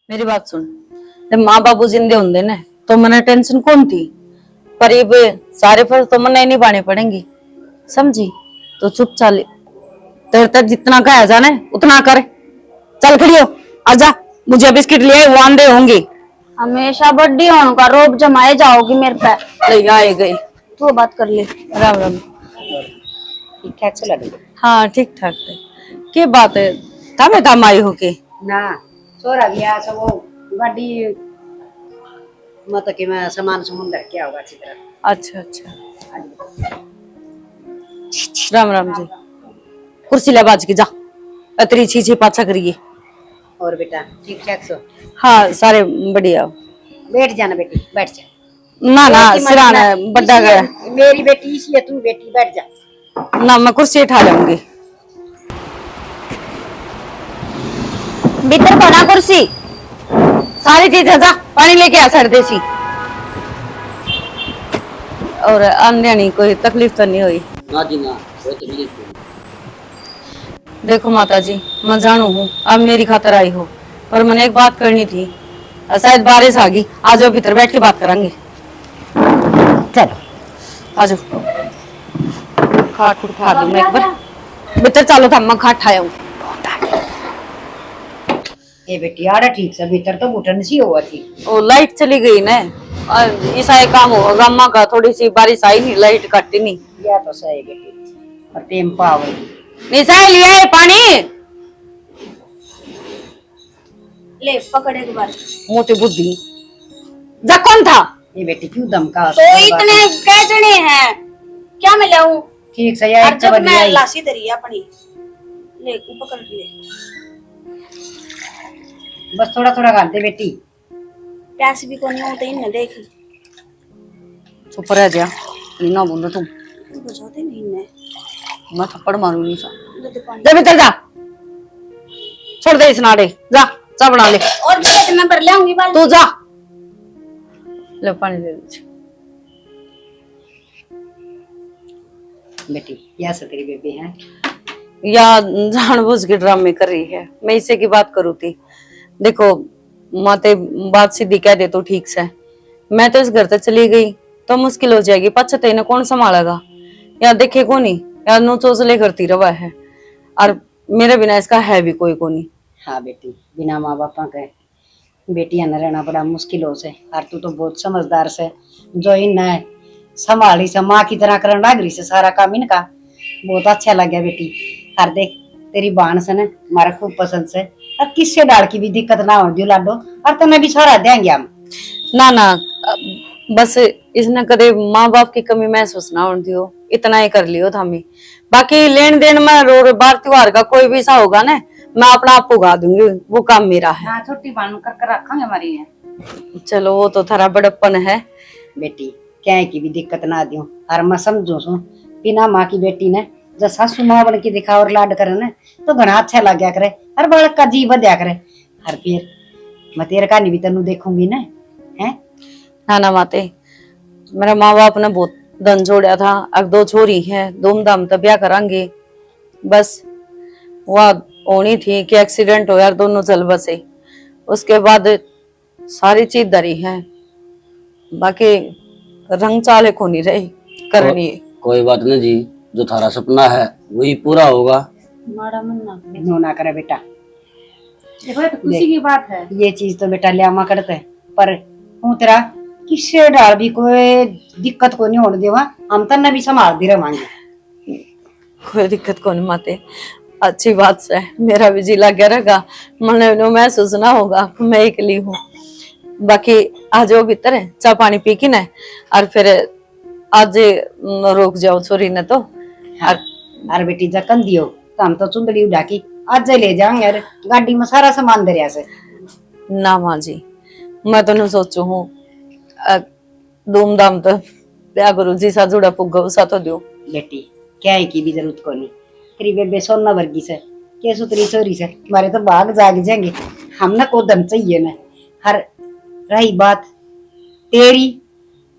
मेरी बात सुन। जब माँ बाबू जिंदे होंगे ना तो मने टेंशन कौन थी, पर ये सारे फर्ज तो मने नहीं पाने पड़ेंगी, समझी? तो चुप चाल, तेरे तक जितना कहा जाने उतना कर। चल खड़ी हो, आजा, मुझे बिस्किट लिए वो आंधे होंगी। हमेशा बड्डी होने का रोब जमाए जाओगी मेरे पे। ले आए गई। तू बात कर ले। राम राम। ठीक ठाक चला रही हाँ ठीक ठाक है। क्या बात है, थामे थाम आई हो के? ना छोरा गया सब वो गाड़ी मतलब कि मैं सामान समुंदर क्या होगा अच्छी तरह। अच्छा अच्छा, राम राम जी। कुर्सी ले बाज के जा, अतरी छी पाछा करिए। और बेटा ठीक ठाक सो? हाँ सारे बढ़िया। बैठ जाना बेटी, बैठ जा। ना ना बेटी मत सिराना ना, है, बड़ा गया। मेरी बेटी इसलिए तू बेटी बैठ जा। ना मैं कुर्सी उठा लूंगी। भीतर बना कुर्सी। सारी चीजें जा, पानी लेके आ सर्दे सी। और आंदे नहीं कोई तकलीफ तो नहीं हुई? ना जी ना, कोई तकलीफ नहीं। देखो माता जी, मैं जानू हूँ अब मेरी खातर आई हो, पर मैंने एक बात करनी थी। शायद बारिश आ गई, आ जाओ भीतर बैठ के बात करेंगे। चलो आ जाओ। खाट उठा दूं मैं एक बार। भीतर चलो था, मैं खाट ठाया हूँ। ये बेटी आड़ा ठीक से भीतर तो घुटन सी हुआ थी। वो लाइट चली गई ना, ऐसा एक काम होगा अम्मा का, थोड़ी सी बारिश आई नहीं, लाइट कटी नहीं। या तो सही बेटी, और टेम पावर निशा लिया है पानी, ले पकड़े के बाद। मोटी बुद्धि। जा कौन था? ये बेटी क्यों धमका? तो इतने कह जने हैं, क्या मैं लाऊं? ठीक से यार, जब मैं लासी दरी अपनी ले पकड़ ले। बस थोड़ा थोड़ा खाते बेटी। प्यास भी को नहीं होते इन देख। चुप रह जा, ना बोलो तुम। बुझाते नहीं ने। मैं थप्पड़ मारू निशा। दूध पानी। जा भीतर जा, छोड़ दे इस नाड़े, जा चा बना ले। और भी मैं भर लाऊंगी बाल। तू जा, ले पानी दे दे। बेटी या से तेरी बेबी है या जानबूझ के ड्रामे कर रही है? मैं इसे की बात करूँ थी। देखो माते बात सीधी कह दे तो ठीक से, मैं तो इस घर तक चली गई तो मुश्किल हो जाएगी, पछते इन्हें कौन संभालेगा? या देखे को नहीं, या नो चोचले करती रवा है, और मेरे बिना इसका है भी कोई को नहीं। हाँ बेटी, बिना माँ बापा के बेटियां न रहना बड़ा मुश्किल हो से। और तू तो बहुत समझदार से, जो इन संभाली से माँ की तरह करने लग रही से सारा काम इनका। बहुत अच्छा लग गया बेटी। और देख तेरी बहन से न हमारा खूब पसंद से, और किससे डाल की भी दिक्कत ना हो दियो लाडो, और तुम्हें भी छोड़ा देंगे हम। ना ना, बस इसने कदे माँ बाप की कमी महसूस ना होने दियो, इतना ही कर लियो थामी। बाकी लेन देन में रो बार त्योहार का कोई भी सा होगा ना, मैं अपना आप उगा दूंगी, वो काम मेरा है। हाँ छोटी बहन कर रखेंगे हमारी है। चलो वो तो थारा बड़प्पन है बेटी, क्या की भी दिक्कत ना दियो, और मैं समझू सू बिना माँ की बेटी ने जब सासू माँ बन के दिखा और लाड करे न तो घना अच्छा लग गया करे, और बड़ा का जी बदया करे। और फिर मैं तेरे का नहीं भी तेनू देखूंगी ना है। ना ना माते, मेरा माँ बाप ने बहुत धन जोड़ा था, अब 2 छोरी है, धूमधाम तब ब्याह करांगे। बस वह होनी थी कि एक्सीडेंट हो यार, दोनों चल बसे, उसके बाद सारी चीज धरी है, बाकी रंग चाले को नहीं रही करनी है। कोई बात नहीं जी, जो थारा सपना है वही पूरा होगा। मारा मन ना करे बेटा, देखो ये तो खुशी की बात है। ये चीज तो बेटा लियामा करते है, पर हूँ तेरा किससे डाल भी कोई दिक्कत को नहीं होने देवा, हम तन्ने भी संभाल दे रहे। कोई दिक्कत को नहीं माते, अच्छी बात से मेरा भी जी लग गया रहेगा, मन महसूस ना होगा मैं अकेली हूँ। बाकी आ जाओ भीतर है, चाय पानी पी की ना, और फिर आज रोक जाओ छोरी ने तो। अरे बेटी जकन दियो तो हम तो चुंदड़ी उड़ा की आज ले जाएंगे, यार गाड़ी में सारा सामान दरिया से। ना माँ जी, मैं तो नहीं सोचू हूँ धूमधाम तो क्या करूँ, जी सा जुड़ा पुग्गा उसा तो दो। बेटी क्या है की भी जरूरत को नहीं, तेरी बेबे सोना वर्गी से के सुतरी चोरी से तुम्हारे तो भाग जाग जाएंगे। हम ना को दम चाहिए ना। हर रही बात तेरी,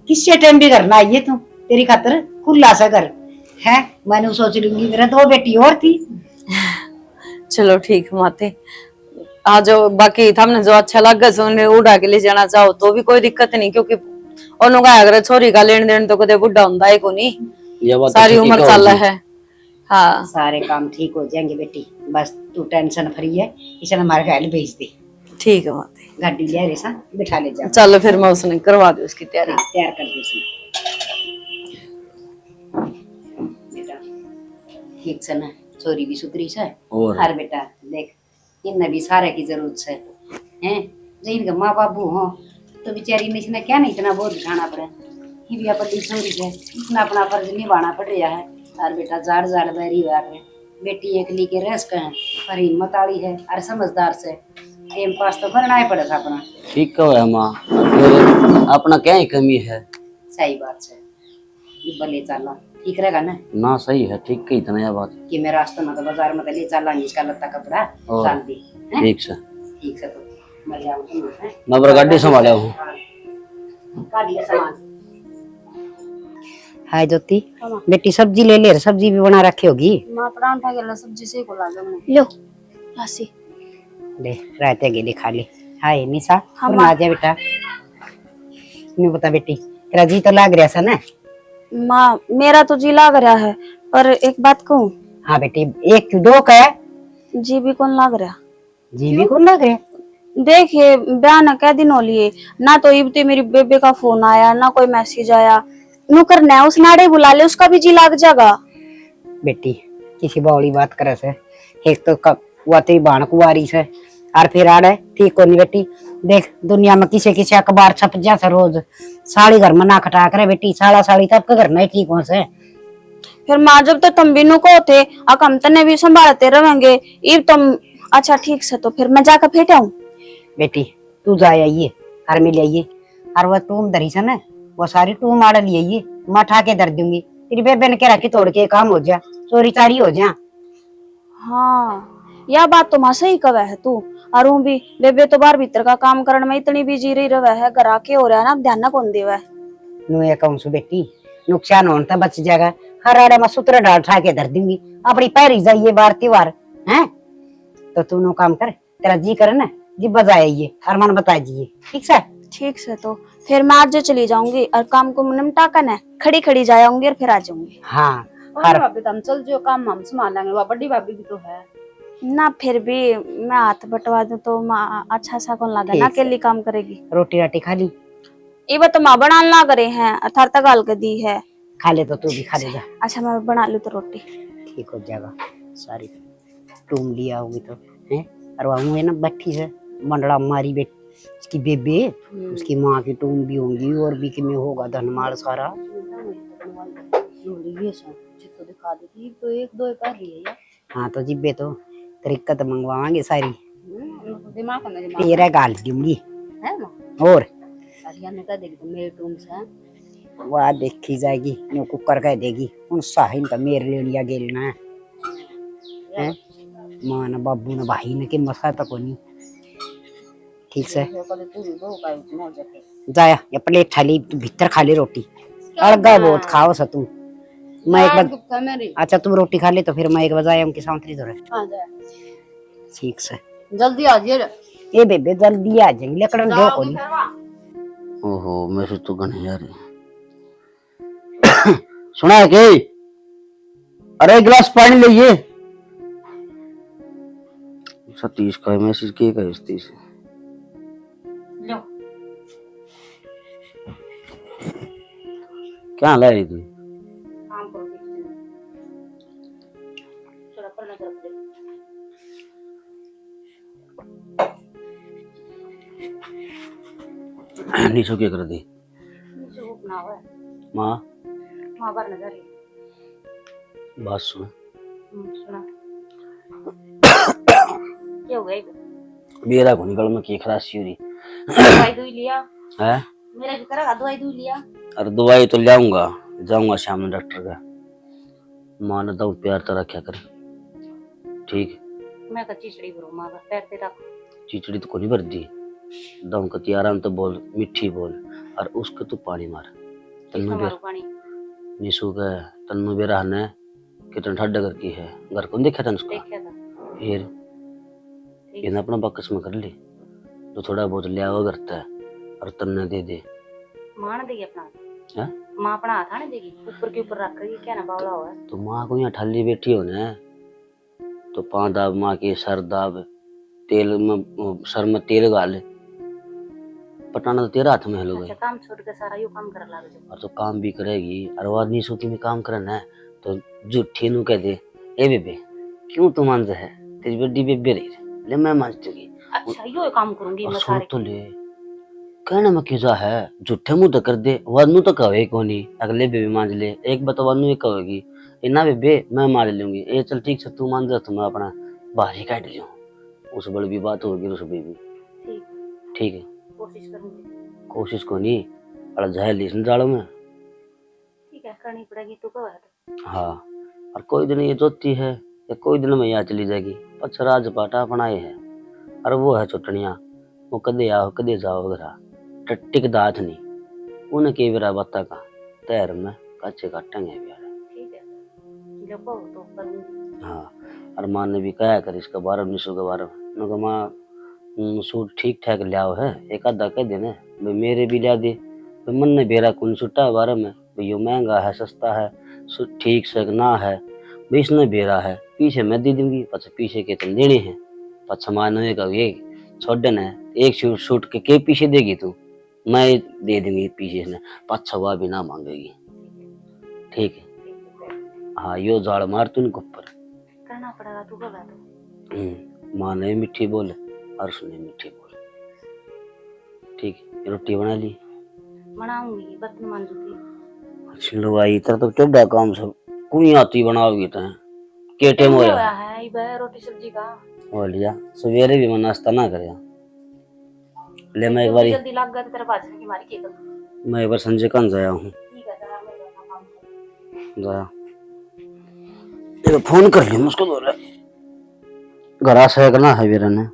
किससे टाइम भी करना आइए तू, तेरी खातर खुला सा कर है, मैंने सोच लूंगी। मेरा 2 बेटी और थी। चलो ठीक माते, हाँ जो बाकी हमने जो अच्छा लगा सो उन्हें उड़ा के ले जाना चाहो तो भी कोई दिक्कत नहीं, क्योंकि उन्होंने कहा अगर छोरी का लेन देन तो कदे बुढ़ा होता है को नहीं, ये बात तो सारी ठीक उम्र है चल होगी। है। हाँ सारे काम ठीक हो जाएंगे बेटी, बस तू टेंशन फ्री है। इसे हमारे घर भेज दे, ठीक है माते, गाड़ी ले रे सा बिठा ले जा। चलो फिर मैं उसने करवा दी उसकी तैयारी। हाँ, तैयार कर दे उसने। बेटा ठीक से ना, छोरी भी सुधरी से और हर बेटा देख, इनने भी सारे की जरूरत है हैं। जो इनका माँ बाबू हो तो बेचारी ने इसने क्या नहीं इतना बोझ उठाना पड़े, ये भी अपनी छोरी है, इतना अपना फर्ज निभाना पड़ रहा है। और बेटा जाड़ जाड़ बैरी हुआ है, बेटी एक ली के रस का है पर हिम्मत आली है और समझदार से, एम पास तो करना ही पड़ा था अपना। ठीक है माँ, फिर अपना क्या ही कमी है। सही बात है, ये भले चला ठीक रहेगा ना ना सही है, ठीक कही इतना यह बात। कि मैं रास्ते में तो बाजार में तो ले चला इसका लत्ता कपड़ा और डाल दी हैं? ठीक से ठीक से तो मैं जाऊंगी हैं? मैं बड़ा गाड़ी संभाला हूँ। हाँ, काट लिया सामान। हाय ज्योति, बेटी सब्जी ले ले, सब्जी भी बना रखी होगी। मां परांठा के सब्जी से को ला जाऊंगी। लो लासी ले रायते के लिए खा ले। हाय निशा, हाँ, आ जा बेटा। नहीं बता बेटी, तेरा जी तो लाग रहा सा ना? मां मेरा तो जी लाग रहा है, पर एक बात कहूँ। हाँ बेटी, एक क्यों दो का है? जी भी कौन लाग रहा। जी भी कौन लाग रहा? देखिए ब्याह ना कै दिन हो लिए ना, तो इबते मेरी बेबे का फोन आया ना कोई मैसेज आया। नु करना है उस नाड़े बुला ले, उसका भी जी लाग जाएगा। बेटी किसी बावली बात करे से, एक तो हुआ तेरी बाण कुआरी से और फिर आ रहे ठीक को नहीं बेटी। देख दुनिया में किसी किसी अखबार छप जाता रोज, साड़ी घर में ना खटा करे बेटी, साड़ा साड़ी तब के घर नहीं ठीक हो से। फिर माँ जब तो तुम बिनु को थे हम तने भी संभालते रहेंगे, इब तुम अच्छा ठीक से तो फिर मैं जाकर फेंटा हूँ। बेटी तू जाए आइए घर में ले आइए, और वह टूम धरी से ना, वो सारी टूम आड़ ले आइए, मैं उठा के धर दूंगी। तेरी बेबे ने कह रखी तोड़ के काम हो जा, चोरी चारी हो जा। हाँ यह बात तो माँ सही कवे है तू। और हूँ भी बेबे तो बाहर भीतर का काम करने में इतनी बिजी रही रहे है, घर आके हो रहा है ना, ध्यान ना कौन देवा है। नु ये कहूँ सु बेटी, नुकसान होने तो बच जाएगा। हर आड़े में सूत्र डाल उठा के धर दूंगी, अपनी पैरी जाइए बार त्योहार है। तो तू नो काम कर, तेरा जी करे ना जी बजाइए और मन बता दीजिए, ठीक से? ठीक से तो फिर मैं आज चली जाऊंगी और काम को निपटा कर खड़ी खड़ी जाऊंगी और फिर आ जाऊंगी। हाँ और भाभी तो हम चल जो काम हम संभाल लेंगे, वह बड़ी भाभी भी तो है ना। फिर भी मैं हाथ बटवा दूं तो माँ अच्छा सा कौन लगा ना, अकेली काम करेगी। रोटी राटी खा ली? ये तो माँ बना ला करे हैं, अर्थात गाल के दी है। खा ले तो तू भी खा ले जा। अच्छा मैं बना लूं तो रोटी ठीक हो जाएगा। सारी टूम लिया होगी तो है, और वहाँ है ना बट्टी से मंडड़ा मारी बेटी उसकी बेबे, उसकी माँ की टूम भी होंगी और भी कि में होगा धनमाल सारा। दिखा देती तो एक दो कर रही है। हाँ तो जिब्बे तो तरीका तो मंगवाएंगे सारी, दिमाग में तेरा गाल दूंगी है ना। और ने कह देगी तो मेरे टूम से वह देखी जाएगी, नो कुकर कह देगी उन साहिन का मेरे ले लिया गेलना है। माँ न बाबू न भाई न के मसा तक नहीं। ठीक से जाया या प्लेट थाली तू भीतर खा ले रोटी, अड़गा बहुत खाओ सा तू। मैं एक बार अच्छा तुम रोटी खा ले तो फिर मैं एक बजाय उनकी सांतरी धरे। ठीक से जल्दी आ जाइए। ए बेबे जल्दी आ जाएंगे लकड़न दो को नहीं। ओहो मैं से तो गन यार सुना है के? अरे एक गिलास पानी लीजिए। सतीश का मैसेज किए का सतीश क्या ला रही थी? नीचो क्या कर दी माँ? बात सुन, मेरा को निकल में की खराशी हो रही दवाई लिया है। मेरा की तरह दवाई लिया। अरे दवाई तो लाऊंगा, जाऊंगा शाम में डॉक्टर का। माँ ने दो प्यार तो रखा कर, ठीक? मैं का चिचड़ी भरो मां का पैर पे रख। चिचड़ी तो को नहीं भर दी, दम कती आराम तो बोल, मिठी बोल, और उसको तू पानी मार। तन्नू बेर पानी निशु का तन्नू बेर रहने कितना ठंडा घर की है, घर कौन देखा था उसका? देखा था फिर ये ना अपना बकस में कर ले, तो थोड़ा बहुत लिया हुआ करता है और तन्ने दे दे। मां ने देगी अपना हैं? मां अपना हाथ आने देगी, ऊपर के ऊपर रख कर क्या ना बावला हुआ है। तो माँ को यहाँ ठाली बैठी हो ना, तो पाँव दाब माँ के, सर दाब, तेल में सर में तेल गाल, पटाना तो तेरा हाथ में है लोग। अच्छा काम छोड़ के सारा यू काम कर लागे जो। और तो काम भी करेगी और वो आदमी सूती में काम करना है तो झूठी नु कह दे, ए बेबे क्यों तू मान है, तेरी बड़ी बेबे रही ले मैं मान चुकी। अच्छा यो काम करूंगी और मैं सुन सारे। तो ले, कहना में क्या है, झूठे मुंह तो कर दे, वानू तो कहे कोनी, अगले बेबे मान ले, एक बात वानू ये कहेगी, ए ना बेबे मैं मान लूंगी, ए चल ठीक से तू मान जा, तो मैं अपना बाहर ही काट लियो, उस बड़ी भी बात होगी उस बेबी। ठीक है कोशिश करूंगी। कोशिश को नहीं अड़ा जाए लीसन जाड़ो में। ठीक है करनी पड़ेगी तो कब है तो। हाँ और कोई दिन ये जोती है या कोई दिन में यहाँ चली जाएगी, पछ राज पाटा अपनाए है, और वो है चुटनिया, वो कदे आओ कदे जाओ घरा, टिक दात नहीं, उन्हें के बेरा बता का तैर में कच्चे काटेंगे प्यारे। ठीक है जब हो तो करूंगी। हाँ और माँ ने भी कहा कर इसका 12 निशो के बारे में, मैं कहा माँ सूट ठीक ठाक लियाओ है, एक आधा कह देने भाई मेरे भी लिया दे, भाई मन ने बेरा कौन सूटा बारे में, भाई यो महंगा है सस्ता है ठीक से ना है, भाई इसने बेरा है पीछे मैं दे दूंगी, पछ पीछे के तुम देने हैं, पछ मानो का ये छोड़ना है, एक सूट के पीछे देगी तू, मैं दे दूंगी पीछे से, पछ हुआ भी ना मांगेगी। ठीक है हाँ यो जाड़ मार तू इनको ऊपर करना पड़ेगा तू कब है तो। माँ ने मीठी बोले और उसने मीठी बोले। ठीक है रोटी बना ली, बनाऊंगी बर्तन मांजूंगी। अच्छा लो भाई इधर तो चढ़ा काम सब कुनी आती बनाओगी तो के टाइम हो होया है ये रोटी सब्जी का हो लिया, सवेरे भी मैं नाश्ता ना करे ले, मैं एक बार जल्दी लग गया तो तेरे बाजरे की मारी के कर। मैं एक बार संजय कान जाया हूँ, ठीक है जरा मैं अपना काम करूं। जाया एक फोन कर लिया उसको, बोले घर से करना है वीर ने।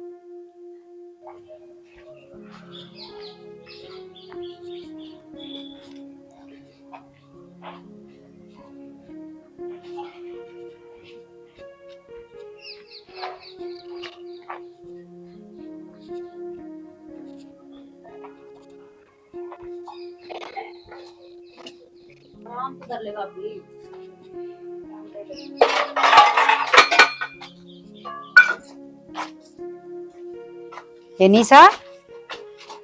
आराम से कर लेगा अभी। ये निशा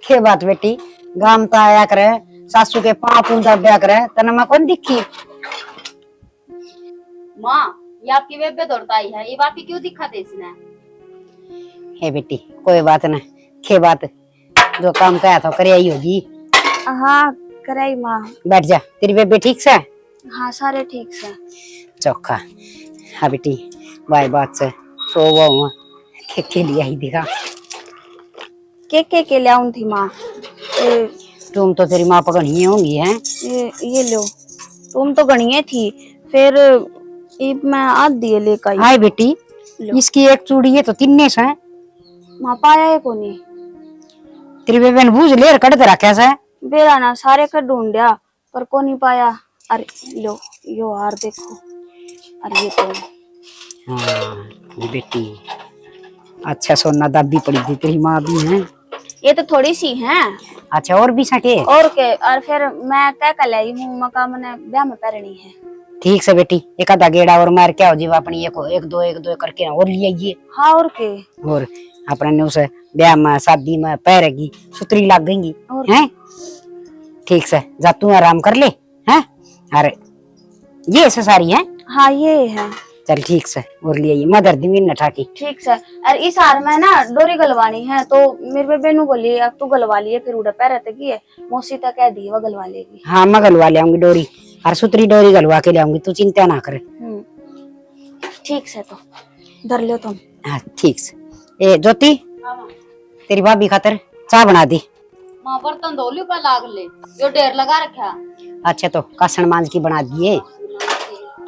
के बात बेटी, गाम तो आया करे, सासू के पाँव पूंजा ब्या करे, तना मैं कौन दिखी। माँ ये आपकी बेबे दौड़ता आई है, ये बात ही क्यों दिखा दे इसने। हे बेटी कोई बात ना, के बात जो काम कहा था करे आई होगी। हाँ कराई माँ। बैठ जा, तेरी बेबे ठीक से? हाँ सारे ठीक से। चौखा हाँ बेटी बाई बात से सो वो के लिए आई देखा के ले आऊं थी माँ। तुम तो तेरी माँ पकड़ ही होंगी हैं। ये लो तुम तो गणिये थी, फिर मैं आध दिए लेकर आई। हाय बेटी इसकी एक चूड़ी है तो तिन्ने से माँ पाया है कोनी। तेरी बेबे ने बूझ ले कट दे रखा से बेरा ना सारे का ढूंढया पर को नहीं पाया। अरे लो यो हार देखो, अरे ये तो हाँ ये बेटी अच्छा सोना दाबी पड़ी थी तेरी माँ भी है। ये तो थोड़ी सी है। अच्छा और भी सके और के और फिर मैं क्या कर लाई हूँ मका मैंने ब्याह में पहननी है। ठीक से बेटी एक आधा गेड़ा और मार क्या हो जीवा अपनी एक दो करके और ले आइए। हाँ और के और अपने ने उसे ब्याह में शादी में पैरेगी सुतरी लग गई हैं। ठीक से जा तू आराम कर ले हैं। अरे ये ऐसे सारी है। हाँ ये है। चल ठीक से और ले आइए मदर दी न ठाकी। ठीक से और इस हार में ना डोरी गलवानी है तो मेरे बेबे नु बोली अब तू गलवा लिए फिर उड़ा पैर की है मौसी तक कह दी वो गलवा लेगी। हाँ मैं गलवा ले आऊंगी डोरी और सुतरी डोरी गलवा के ले आऊंगी, तू चिंता ना करे। ठीक से तो धर लो तुम। हाँ ठीक से। ए ज्योति तेरी भाभी खातर चाय बना दी। माँ बर्तन धो लियो पर लाग ले जो ढेर लगा रखा। अच्छा तो कासन मांझ की बना दिए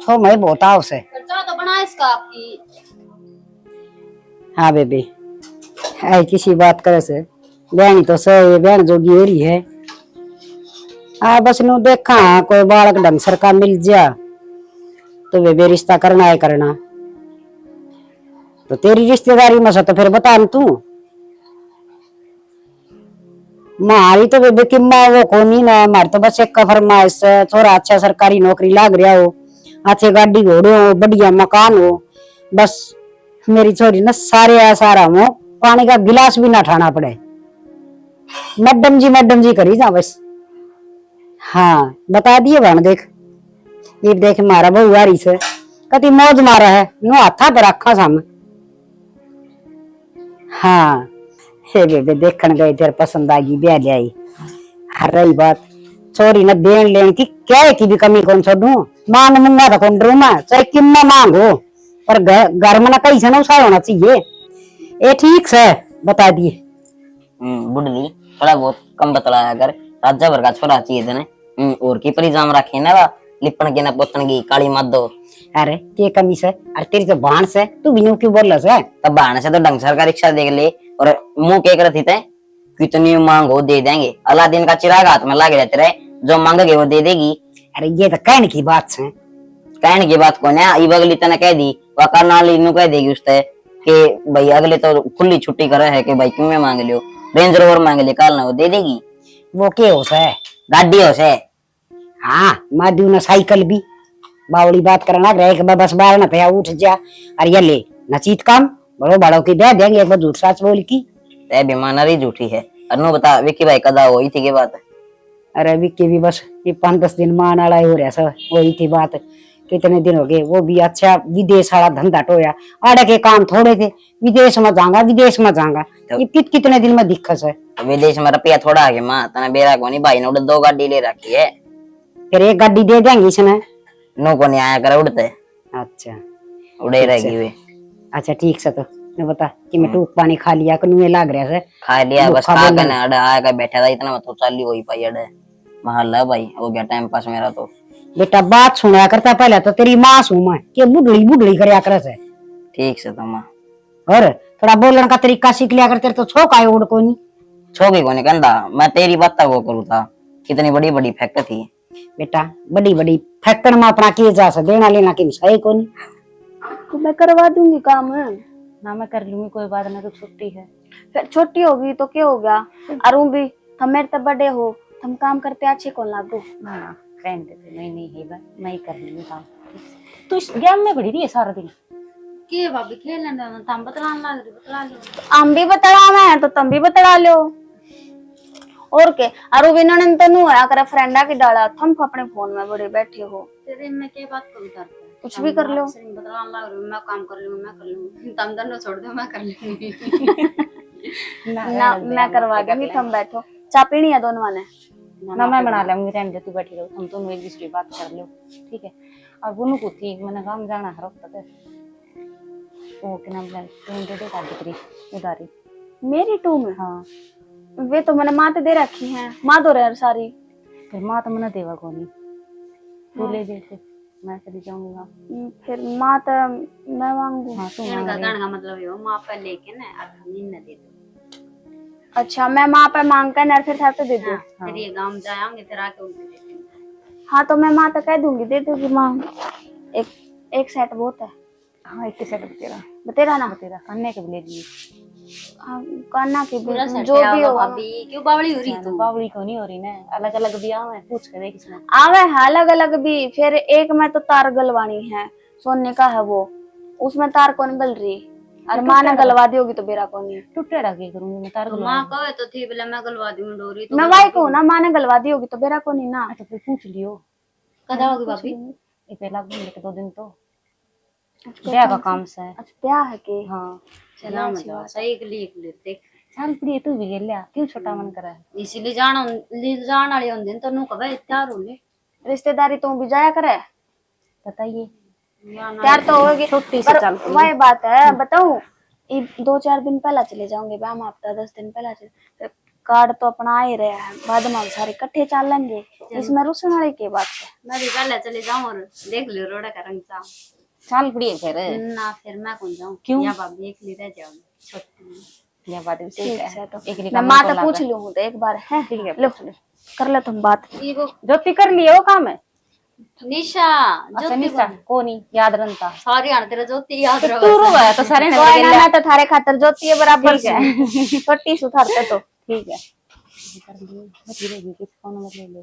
छो मैं बहुत आओ से। चाय तो बना इसका आपकी। हाँ बेबी आई किसी बात करे से बहनी तो सही बहन जोगी हो रही है। हाँ बस नु देखा कोई बालक ढंग सर का मिल जा तो बेबे रिश्ता करना है करना तो तेरी रिश्तेदारी में से तो फिर बता न तू। मारी तो बेबे की माँ वो कोनी ना, मारी तो बस एक का फरमाइश है, थोड़ा अच्छा सरकारी नौकरी लाग रहा हो, अच्छे गाड़ी घोड़े हो, बढ़िया मकान हो, बस मेरी छोरी ना सारे सारा हो, पानी का गिलास भी ना ठाना पड़े, मैडम जी करी जा बस। हाँ बता दिए बहन, देख ये देख मारा बहु आ रही से कति मौज मारा है, नो हाथा पर रखा सामने। हाँ हे बेबे देखन गए तेरे पसंद आ गई, ब्याह ले आई। हर रही बात छोरी न देन लेन की, क्या की भी कमी कौन छोड़ू, मान मुंगा तो कौन रू मैं, चाहे कितना मांगो, पर घर में ना कहीं से ना उसा होना चाहिए। ये ठीक से बता दिए। बुढ़ली थोड़ा बहुत कम बतलाया कर, राजा भर का छोरा चाहिए तेने। और की परिजाम रखे ना वा, लिपन के ना पोतन की काली मत दो। अरे के कमी से, अरे तेरी तो बाण से तू भी यूं क्यों बोल रहा है? तब बहाने से तो ढंग सर का रिक्शा देख ले, और मुंह के करती थे कितनी मांगो दे देंगे, अलादीन का चिराग हाथ में लागे रहते रहे, जो मांगोगे वो दे देगी। अरे ये तो कहने की बात है। कहने की बात कौन है, अगली तना कह दी वह करनाली नु कह देगी उससे कि भाई अगले तो खुली छुट्टी करे है कि भाई क्यों में मांग लियो, रेंज रोवर मांग ले काल ना वो दे देगी। वो के हो से गाड़ी हो से। हाँ माधु न साइकिल भी बावड़ी बात करना रहे कि बस बाहर न पे उठ जा, अरे ये ले नचीत काम बड़ो बड़ो की दे देंगे, एक बार झूठ साच बोल की ते बीमारी झूठी है। अनु बता विक्की भाई कदा हुई थी के बात? अरे विक्की भी बस ये 5-10 दिन मान आला हो रहा सब वही थी बात, कितने दिन हो गए, वो भी अच्छा विदेश वाला धंधा टोया, आड़े के काम थोड़े थे, विदेश में जाऊंगा ये कितने दिन में दिक्कत है। विदेश में रुपया थोड़ा आ गया माँ तना बेरा को नहीं, भाई ने उड़ 2 गाड़ी ले रखी है, फिर एक गाड़ी दे देंगे इसने। नो को नहीं आया कर उड़ते अच्छा उड़े रहेगी वे। अच्छा ठीक से तो मैं बता कि मैं टूक पानी खा लिया कनु लाग रहा है, खा लिया बस, खा के ना अड़ा आया बैठा था, इतना तो चाली होई पाई अड़े महल्ला भाई हो गया टाइम पास मेरा। तो बेटा बात सुना करता पहले तो तेरी माँ सू मैं कि बुढ़ड़ी करया करे से, ठीक से तो माँ और थोड़ा बोलने का तरीका सीख लिया कर, तेरे तो छोक आए उड़ को नहीं छोगी को नहीं कहता, मैं तेरी बात वो करूँ था, कितनी बड़ी बड़ी फैक्ट थी बेटा, बड़ी फैक्टर में अपना किए जा सकते देना लेना की सही को नहीं। तो मैं करवा दूंगी काम ना मैं कर लूंगी, कोई बात नहीं, तो छुट्टी है। फिर छुट्टी होगी तो क्या हो गया, अरुण भी तुम मेरे तब बड़े हो, तुम काम करते अच्छे कौन लागू ना फ्रेंड थे, नहीं है बस मैं ही कर लूंगी काम। तू इस गेम में पड़ी रही है सारा दिन के भाभी खेलने दो, तुम बतलाने लग रही, बतला लो। हम भी बतला मैं तो तुम भी बतला लो, और के अरु बिना ने तो नु आया करे फ्रेंडा की डाला, तुम अपने फोन में बड़े बैठे हो। तेरे में क्या बात करूं तार कुछ भी कर लो, बतलाने लग रही, मैं काम कर लूंगी, मैं कर लूंगी, तुम दोनों छोड़ दो मैं कर लूंगी। ना मैं करवा दूंगी, तुम बैठो, चाय पीनी है दोनों ने ना मैं बना लूंगी, रहने दे तू बैठी रहो, हम दोनों एक दूसरे बात कर लो ठीक है। और बुनू को थी मैंने काम जाना है रोक तक वो के नाम तुम दे दे दिक्री उधारी मेरी टू में। हाँ वे तो मैंने माँ दे रखी हैं, माँ दो रहे सारी, फिर माँ तो मैंने देवा को नहीं, तू ले दे फिर मैं चली जाऊंगा, फिर माँ तो मैं मांगू। हाँ तू मांग का मतलब ये माँ पे लेके ना अब हम न दे दो। अच्छा मैं माँ पे मांग कर ना फिर थाते दे दो, फिर ये गांव जाएंगे फिर आके उनसे दे देंगे। हाँ तो मैं माँ तो कह दूंगी, दे दूंगी माँ, एक सेट बहुत है। हाँ एक सेट बतेरा ना, बतेरा अन्य के ले लिए कान्ना की जो भी हो। अभी क्यों बावली हो रही तू? बावली को नहीं हो रही ना, अलग अलग भी आवे, पूछ के देख इसमें आवे है अलग अलग भी, फिर एक में तो तार गलवानी है, सोने का है वो, उसमें तार कौन गल रही, और माँ ने गलवा दी होगी तो बेरा कौन नहीं टूटेड़ा की करूंगी मैं तार गलवा। माँ कहे तो थी बोले मैं गलवा दूंगी डोरी, तो मैं वाई कहूँ ना माँ ने गलवा दी होगी तो बेरा कौन नहीं ना। तो फिर पूछ लियो कदा होगी भाभी? ये पहला घूमने के 2 दिन तो ब्याह का काम से। अच्छा ब्याह है के? हाँ चला मजा सही के लिए देख चल प्रिय तू भी गेल्या क्यों छोटा मन करा है, इसीलिए जान वाले होंगे तो नु कबे तैयार हो ले, रिश्तेदारी तो भी जाया करे, बताइए तैयार तो होगी छुट्टी से चल वही बात है। बताऊं 2-4 दिन पहला चले जाओगे ब्याह में, हफ्ता 10 दिन पहला चले, कार्ड तो अपना आ ही रहा है, बाद में हम सारे इकट्ठे चल लेंगे, इसमें रुसन वाली की बात है। मैं भी पहले चले जाऊं और देख लो रोड़ा का रंग सा चल प्रिय फिर ना, फिर मैं कौन जाऊं, क्यों या भाभी एक लिए रह जाओगे छोटी, यह बात भी सही है तो एक मैं माँ तो पूछ लूं तो एक बार है, ठीक है लो कर ले तुम बात, जो ती कर लिए वो काम है निशा अच्छा ज्योति निशा कोनी याद रंता सारी आने तेरा ज्योति याद रहो तू रोया तो सारे ने कोई लगे ना तो थारे खातर ज्योति है बराबर ठीक से छोटी सुथारते तो ठीक है कर लिए मत गिरेगी किस कौन मत ले ले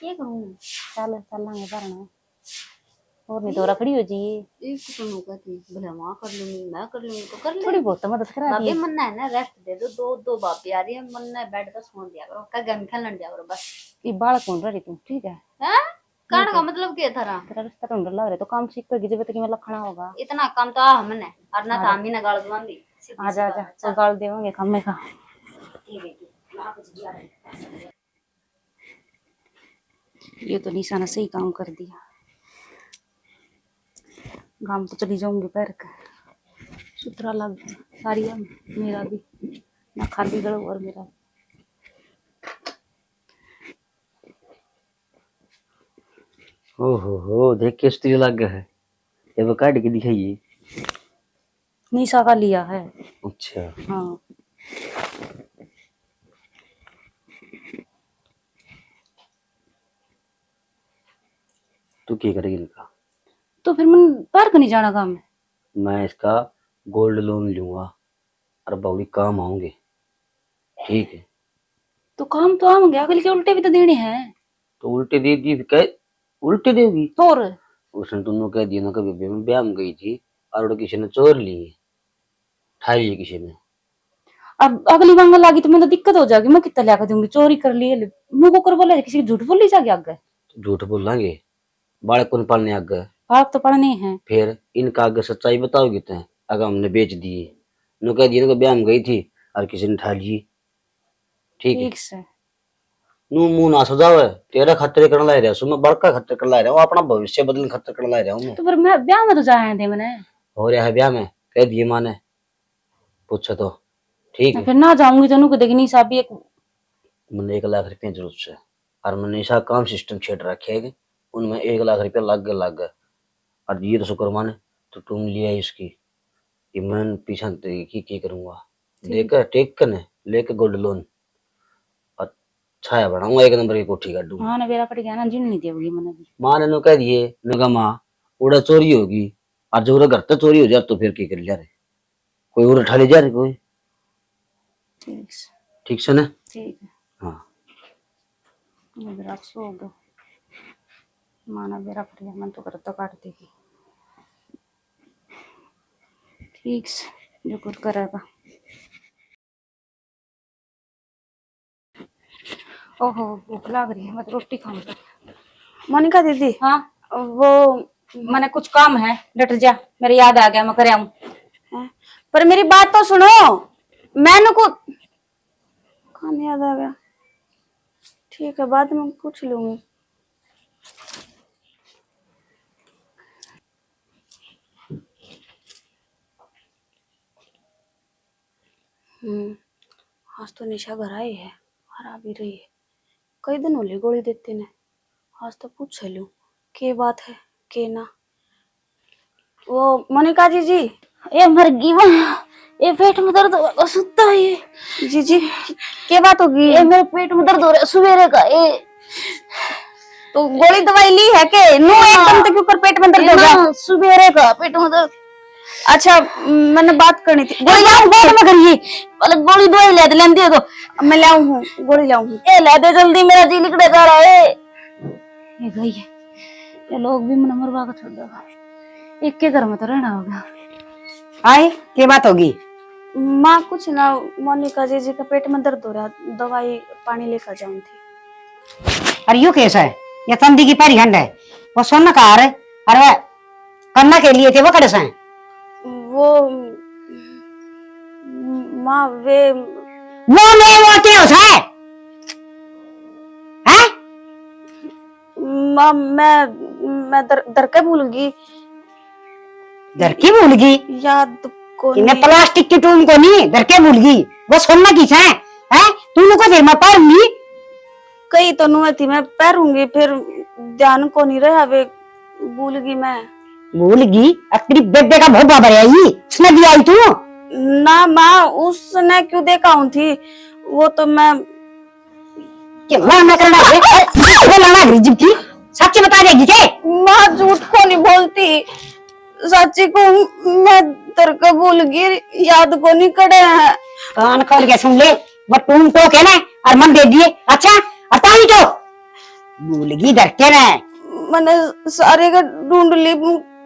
ये करूं चल चलांगे भरना और नहीं तो रखड़ी हो जी एक तो नुका थी भले मां कर लूंगी मैं कर लूंगी तो कर ले थोड़ी बहुत तो मदद करा बाबे दी मन है ना रेस्ट दे दो दो दो बापी आ रही है मन है बेड पे सोन दिया करो का गेम खेलन दिया करो बस ये बाल कौन रही तू ठीक है हैं कहने का मतलब क्या था तेरा रिश्ता तो डर लग रहा है तो काम सीख कर जब तक मैं लखना होगा इतना काम तो हमने और ना तामी ना गाल दुआंदी आजा आजा तो गाल देवांगे खम्मे का ये तो निशा ने सही काम कर दिया गांव तो चली जाऊंगी पैर का सुथरा लग गया साड़िया मेरा भी ना खाली गलो और मेरा ओहो देख के स्त्री लग गया है। ये वो काट के दिखाइए। निशा का लिया है अच्छा हाँ तू क्या करेगी इनका? तो फिर मन पार्क नहीं जाना काम में मैं इसका गोल्ड लोन लूंगा और बहुड़ी काम आऊंगे। ठीक है तो काम तो आम गया अगले के उल्टे भी तो देने हैं तो उल्टे दे दी कह उल्टे देगी। और उसने तुमने कह दिया ना कभी मैं ब्याह में गई थी और किसी ने चोर ली ठाई ली किसी ने। अब अगली मांग लागी तो मैं तो दिक्कत हो जाएगी मैं कितना लिया दूंगी चोरी कर ली मुंह को कर बोले किसी की झूठ बोल ली जाके आगे झूठ बोलेंगे बालक कौन पालने आगे आप तो पढ़ने हैं फिर इनका आगे सच्चाई बताओगी तो अगर हमने बेच दिए नो कह दिया ना ब्याह में गई थी और किसी ने ठा ली। ठीक है ठीक से नू मुंह ना सजाओ है तेरा खतरे करने ला रहा हूँ मैं बड़का खतरे करने ला रहा हूँ अपना भविष्य बदलने खतरे करने ला रहा हूँ मैं। तो फिर मैं ब्याह में तो जाए थे मैंने हो रहा है ब्याह में कह दिए माँ ने पूछो तो ठीक है। फिर ना जाऊंगी तो नुक देखनी साहब एक मैंने 1 लाख रुपया जरूरत से और मैंने ऐसा काम सिस्टम छेड़ रखे है उनमें 1 लाख रुपया लग गए और ये तो शुक्र माने तो तुम लिया इसकी कि मैं पीछा की करूंगा लेकर टेक कर लेकर गोल्ड लोन और छाया बढ़ाऊंगा 1 नंबर की कोठी कर दूंगा। हाँ ना बेरा पड़ गया ना जिन नहीं देगी मैंने भी माँ ने नो कह दिए नुका माँ उड़ा चोरी होगी और जब घर तक चोरी हो जाए तो फिर क्या कर लिया रे कोई और उठा ले जा रहे कोई ठीक से ना ठीक है हाँ मेरा सो गया माना बेरा पड़ गया मन तो कर तो काट देगी ठीक से जो कुछ करेगा। ओहो भूख लग रही है मैं तो रोटी खाऊंगा। मोनिका दीदी हाँ वो मैंने कुछ काम है डट जा मेरे याद आ गया मैं करे आऊं पर मेरी बात तो सुनो मैंने को काम याद आ गया ठीक है बाद में पूछ लूंगी। आज तो निशा घर आई है और आ भी रही है कई दिन होली गोली देते ने आज तो पूछ लूं के बात है के ना। वो मोनिका जी ए मर गई वो ये पेट में दर्द हो रहा सुत्ता है ये जी के बात होगी ये मेरे पेट में दर्द हो रहा है सवेरे का ये तो गोली दवाई ली है के नो एकदम तक ऊपर पेट में दर्द हो गया सवेरे का पेट में दर्द। अच्छा मैंने बात करनी थी गोली लाऊं पेट में करिए पहले गोली दवाई ले लेंदी हो मैं लाऊं हूं गोली लाऊं हूं ए ले दे जल्दी मेरा जी निकले जा रहा है ये गई है ये लोग भी मन मरवा के छोड़ देगा एक के घर में तो रहना होगा। आए क्या बात होगी? माँ कुछ ना मोनिका जी का पेट में दर्द हो रहा दवाई पानी लेकर जाऊं थी। अरे यो कैसा है ये तंदी की पैरी खंड है वो सोना कहा है अरे वह करना के लिए थे वो कड़े से वो माँ वे वो क्या है माँ मैं दर के भूल गई दर की भूल गई याद को इन्हें प्लास्टिक की टूम को नहीं दर के भूल गई वो सोना की है तू को देर में पारूंगी कई तो नुए थी मैं पैरूंगी फिर ध्यान को नहीं रहा वे भूल गई मैं भूल गई तेरी बेबे का भोपा भर आई उसने भी आई तू ना माँ उसने क्यों देखा हूं थी वो तो मैं क्या करना है वो लाना गरीब की सच बता देगी के? माँ झूठ को नहीं बोलती, सच्ची को मैं तेरे को भूल गई, याद को नहीं करे है। कान खोल के सुन ले, वो तुम तो के ना और मन दे दिए। अच्छा अताई तो भूल गई डरते ना। मैंने सारे का ढूंढ ली,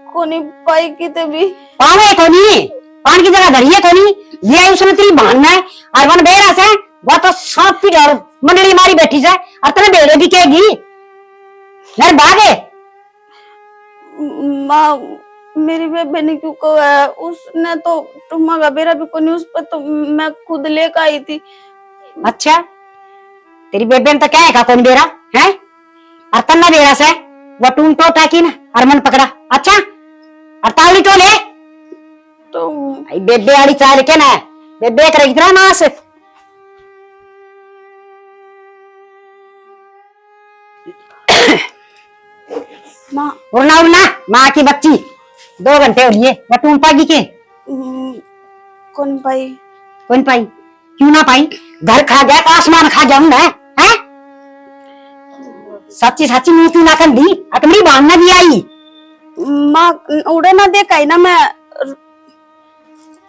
को नहीं पाई किते भी। पावे को नहीं, पान की जगह धरिए को नहीं, ये उसने तेरी बहन में और वन बेरा से वो तो सांप की डर मंडली मारी बैठी से और तेरे बेड़े भी कहेगी यार भागे। माँ मेरी बेबे ने क्यों कहा है, उसने तो तुम्हारा बेरा भी को नहीं, उस पर तो मैं खुद लेकर आई थी। अच्छा तेरी बेबे ने तो क्या है कौन बेरा है और तन्ना बेरा से वो टूम तो ताकि ना और मन पकड़ा। अच्छा और ताली तो ले तो आई बेबे वाली चाल के ना बेबे कर इतना नास। माँ उड़ना उड़ना माँ की बच्ची 2 घंटे हो लिए वो टूम पागी के कौन पाई? कौन पाई? क्यों ना पाई? घर खा गया तो आसमान खा जाऊं ना है? सच्ची सच्ची मुंह क्यों ना कर दी? अकमरी बहन ना भी आई। माँ उड़े ना देखा ही ना मैं।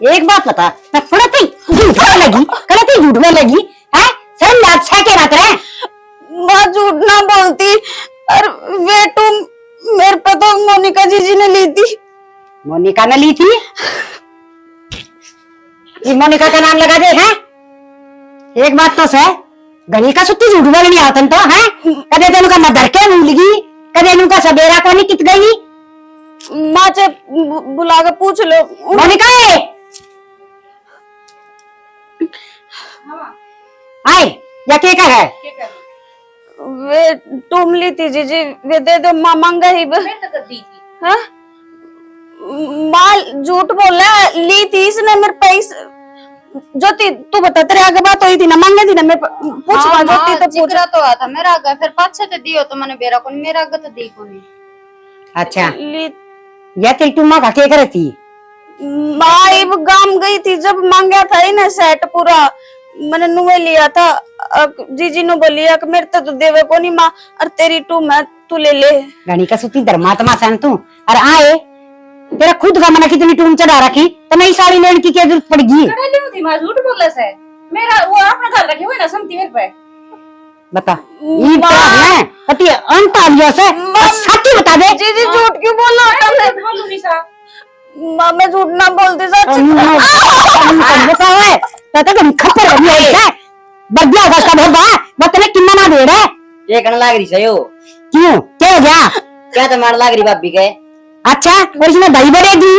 एक बात बता, मैं थोड़ा थी झूठ में लगी, गलती झूठ में लगी है? सर लाचा के रख रहे। माँ झूठ ना बोलती, और वे तुम मेरे पे तो मोनिका जीजी ने ली थी। मोनिका ने ली थी? ये मोनिका का नाम लगा दे है? एक बात तो सह गली का सुत्ती झूठ बोलनी आतन तो है? कदे तेनु का मदर के भूल गई, कदे नु का सबेरा को नहीं कित गई। माँ से बुला के पूछ लो। मोनिका आए या के का है? वे तुम ली थी जीजी, वे दे दो माँ मांगा ही। हाँ? माँ झूठ बोला, ली थी इसने मेरे पैसे। ज्योति तू बता, तेरे आगे बात हुई थी ना, मांगे थी ना मैं पूछ। हाँ, ज्योति तो पूछ। जिक्र तो आता मेरा आगे, फिर पाछे तो दियो तो मैंने बेरा को मेरा आगे तो दी को नहीं। अच्छा ली या तेरी टुम्मा का के करती? माँ इब गांव गई थी जब मांगा था ही ना सेट पूरा, मैंने नुए लिया था। जीजी ने बोलिया कि मेरे तो देवे को नहीं माँ, और तेरी टू मैं तू ले ले। गणी का सुती धर्मात्मा सन तू और आए तेरा खुद का मना कितनी टूम चढ़ा रखी तो नई साड़ी लेने की क्या जरूरत पड़गी? झूठ बोले से मेरा वो अपना घर रखे हुए ना समती मेरे पे। बता ई तो है पति अंत आ गया से सच्ची बता दे। जीजी झूठ क्यों बोला? बोलू निशा माँ मैं झूठ ना बोलती सच। बता है तो हम खप्पर बनी है बढ़िया का सब होगा बतने कितना ना दे रहा ये कण लाग रही सयो। क्यों क्या हो गया? क्या तो मार लाग रही भाभी के? अच्छा और इसमें दही बड़े दी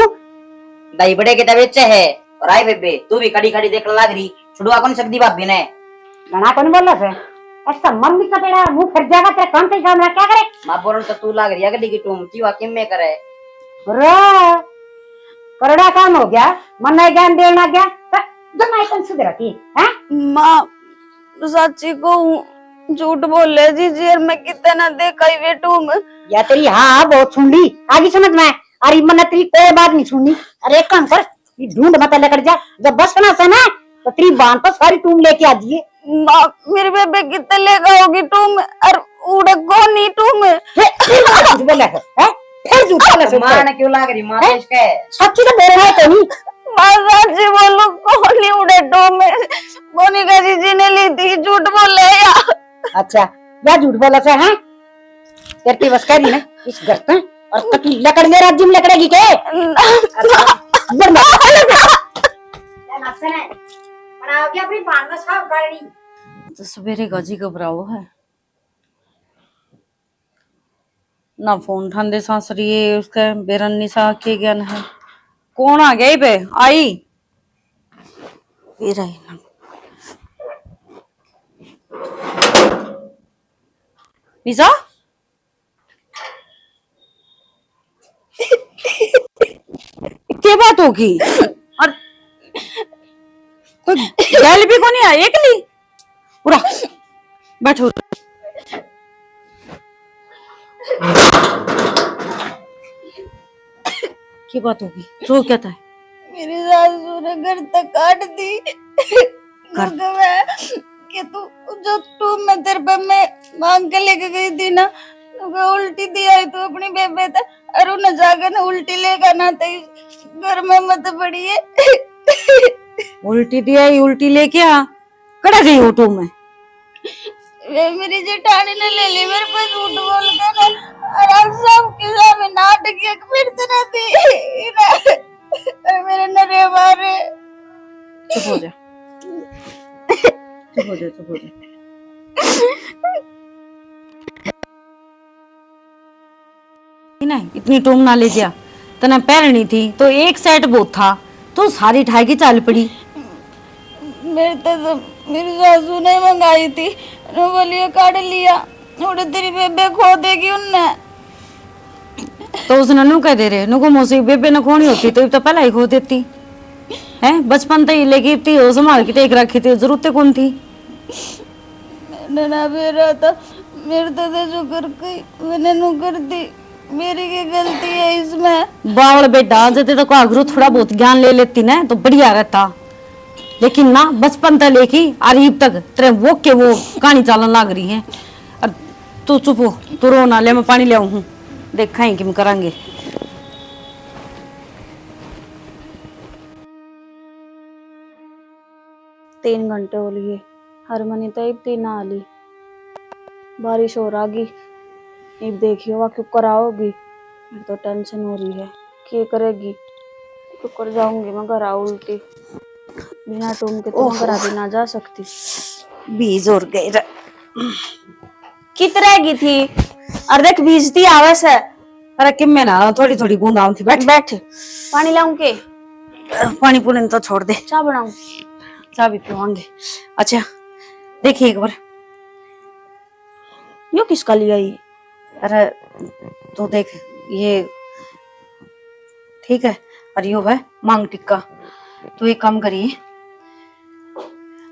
दही बड़े के तबीयत से है और आई बेबे तू भी खड़ी खड़ी देखने लाग रही, छुड़वा कौन सकती भाभी ने? गणा कौन बोला से ऐसा मन भी कटेड़ा मुंह फिर जाएगा तेरा काम पे काम क्या करे? मां बोल तो तू लाग रही है गली की टूम ती वाकिम में करे रो करड़ा काम हो गया मन नहीं ज्ञान देना गया जब मैं कौन सुधरा की हैं? माँ सच्ची को झूठ बोल ले जीजी, और मैं कितना देखा ही बेटू में। या तेरी हाँ बहुत सुन ली आगे समझ में अरे मन तेरी कोई बात नहीं सुननी। अरे एक काम कर ये ढूंढ मत लेकर जा, जब बस बना से ना तो तेरी बांध तो सारी टूम लेके आ जाइए। माँ मेरे बेबे कितने लेगा होगी टू में, और उड़े को नहीं टू में। झूठ बोला है फिर झूठ बोला से मां ने क्यों लाग रही? मां तो इसके सच्ची तो बोल रहा है तो नहीं। माँ सच्ची बोलो कौन नहीं उड़े टू में, मोनिका जीजी ने ली थी, झूठ बोले या? अच्छा या झूठ बोला से हैं? तेरी बस कह दी ना इस घर पे और कटी लकड़ ले राज्य में लकड़ेगी के अपनी बांध में साफ करनी। तो सवेरे गजी घबराओ है ना, फोन ठांदे सासरी उसका बेरन निशा के ज्ञान है। कौन आ गई बे? आई बेरा ना निशा क्या बात होगी? और कोई गैल भी को नहीं आई एकली? उड़ा बैठो। क्या बात होगी? रो क्या था? मेरी सासू ने घर तक काट दी कि तू जो टू में तेरे पे मैं मांग के लेके गई थी ना, उल्टी दी आई तो अपनी बेबे तो अरु न जाकर न उल्टी लेकर ना तो घर में मत पड़िए। उल्टी दिया उल्टी लेके आ, कड़ा गई ऑटो में। वे मेरी जेठानी ने ले ली मेरे पे झूठ बोल कर और अब सबके सामने नाटक फिरते रहती और मेरे नरे मारे। चुप हो जा, चुप हो जा, चुप हो जा। नहीं इतनी टूम ना ले जा, तना पैरनी थी तो एक सेट बहुत था, तो सारी ठाई की चाल पड़ी। मेरी सासू ने मंगाई थी, बोलिए काट लिया और तेरी बेबे खो देगी उनने। तो उसने नु कह दे रहे नुको मौसी बेबे न खोनी होती तो पहले ही खो देती है। बचपन तो ही लेगी थी, वो संभाल के टेक रखी थी, जरूरत कौन थी। ना बेरा था मेरे तो जो कर गई मैंने नु कर दी, मेरी की गलती है इसमें। बावल बेटा जते तो आगरू थोड़ा बहुत ज्ञान ले लेती ना तो बढ़िया रहता, लेकिन ना बचपन तक लेके अरीब तक तेरे वो के वो कहानी चालन लाग रही है। और तू चुप हो, तू रो ना, ले मैं पानी ले आऊं हूं, देखा ही किम करांगे। 3 घंटे हो लिए, हरमनी तो अब तीन आ ली, बारिश हो रही, अब देखियो वह क्यों कराओगी। मेरे तो टेंशन हो रही है, क्या करेगी, क्यों कर जाऊंगी मैं घर उल्टी, बिना टूम के तो मैं घर भी ना जा सकती। बीज और गए कित रहेगी थी और देख भीजती आवे से। अरे किम में ना थोड़ी थोड़ी बूंद आऊं थी, बैठ बैठ पानी लाऊं के पानी पूरी तो छोड़ दे, चाय बनाऊं, चाय भी पिवाएंगे। अच्छा देखिए एक बार, यो किसका लिया ये? अरे तो देख ये ठीक है, और यो है मांग टिक्का। तो एक काम करिए,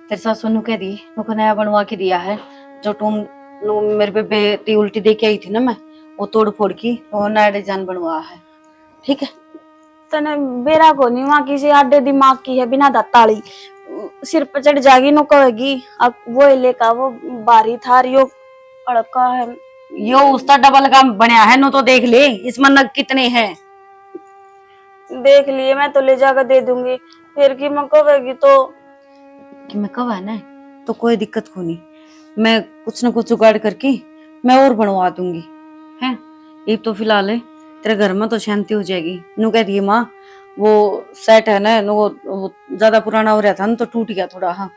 तेरे सासू नु कह दी नुको नया बनवा के दिया है, जो तुम नु मेरे पे बेटी उल्टी दे के आई थी ना, मैं वो तोड़ फोड़ की वो नया डिजाइन बनवा है, ठीक है। तने बेरा को नहीं वहां किसी आडे दिमाग की है, बिना दाताली सिर पर चढ़ जागी नो कहेगी अब वो लेका वो बारी था यो अड़का है। यो उसका डबल काम बनया है नो, तो देख ले इसमें नग कितने हैं। देख लिए मैं तो ले जाकर दे दूंगी, फिर की मैं कहेगी तो कि मैं कब है ना तो कोई दिक्कत को नहीं, मैं कुछ न कुछ जुगाड़ करके मैं और बनवा दूंगी है। ये तो फिलहाल है तेरे घर में तो शांति हो जाएगी। नु कह दिए माँ वो सेट है ना वो ज्यादा पुराना हो रहा था ना तो टूट गया थोड़ा, हाँ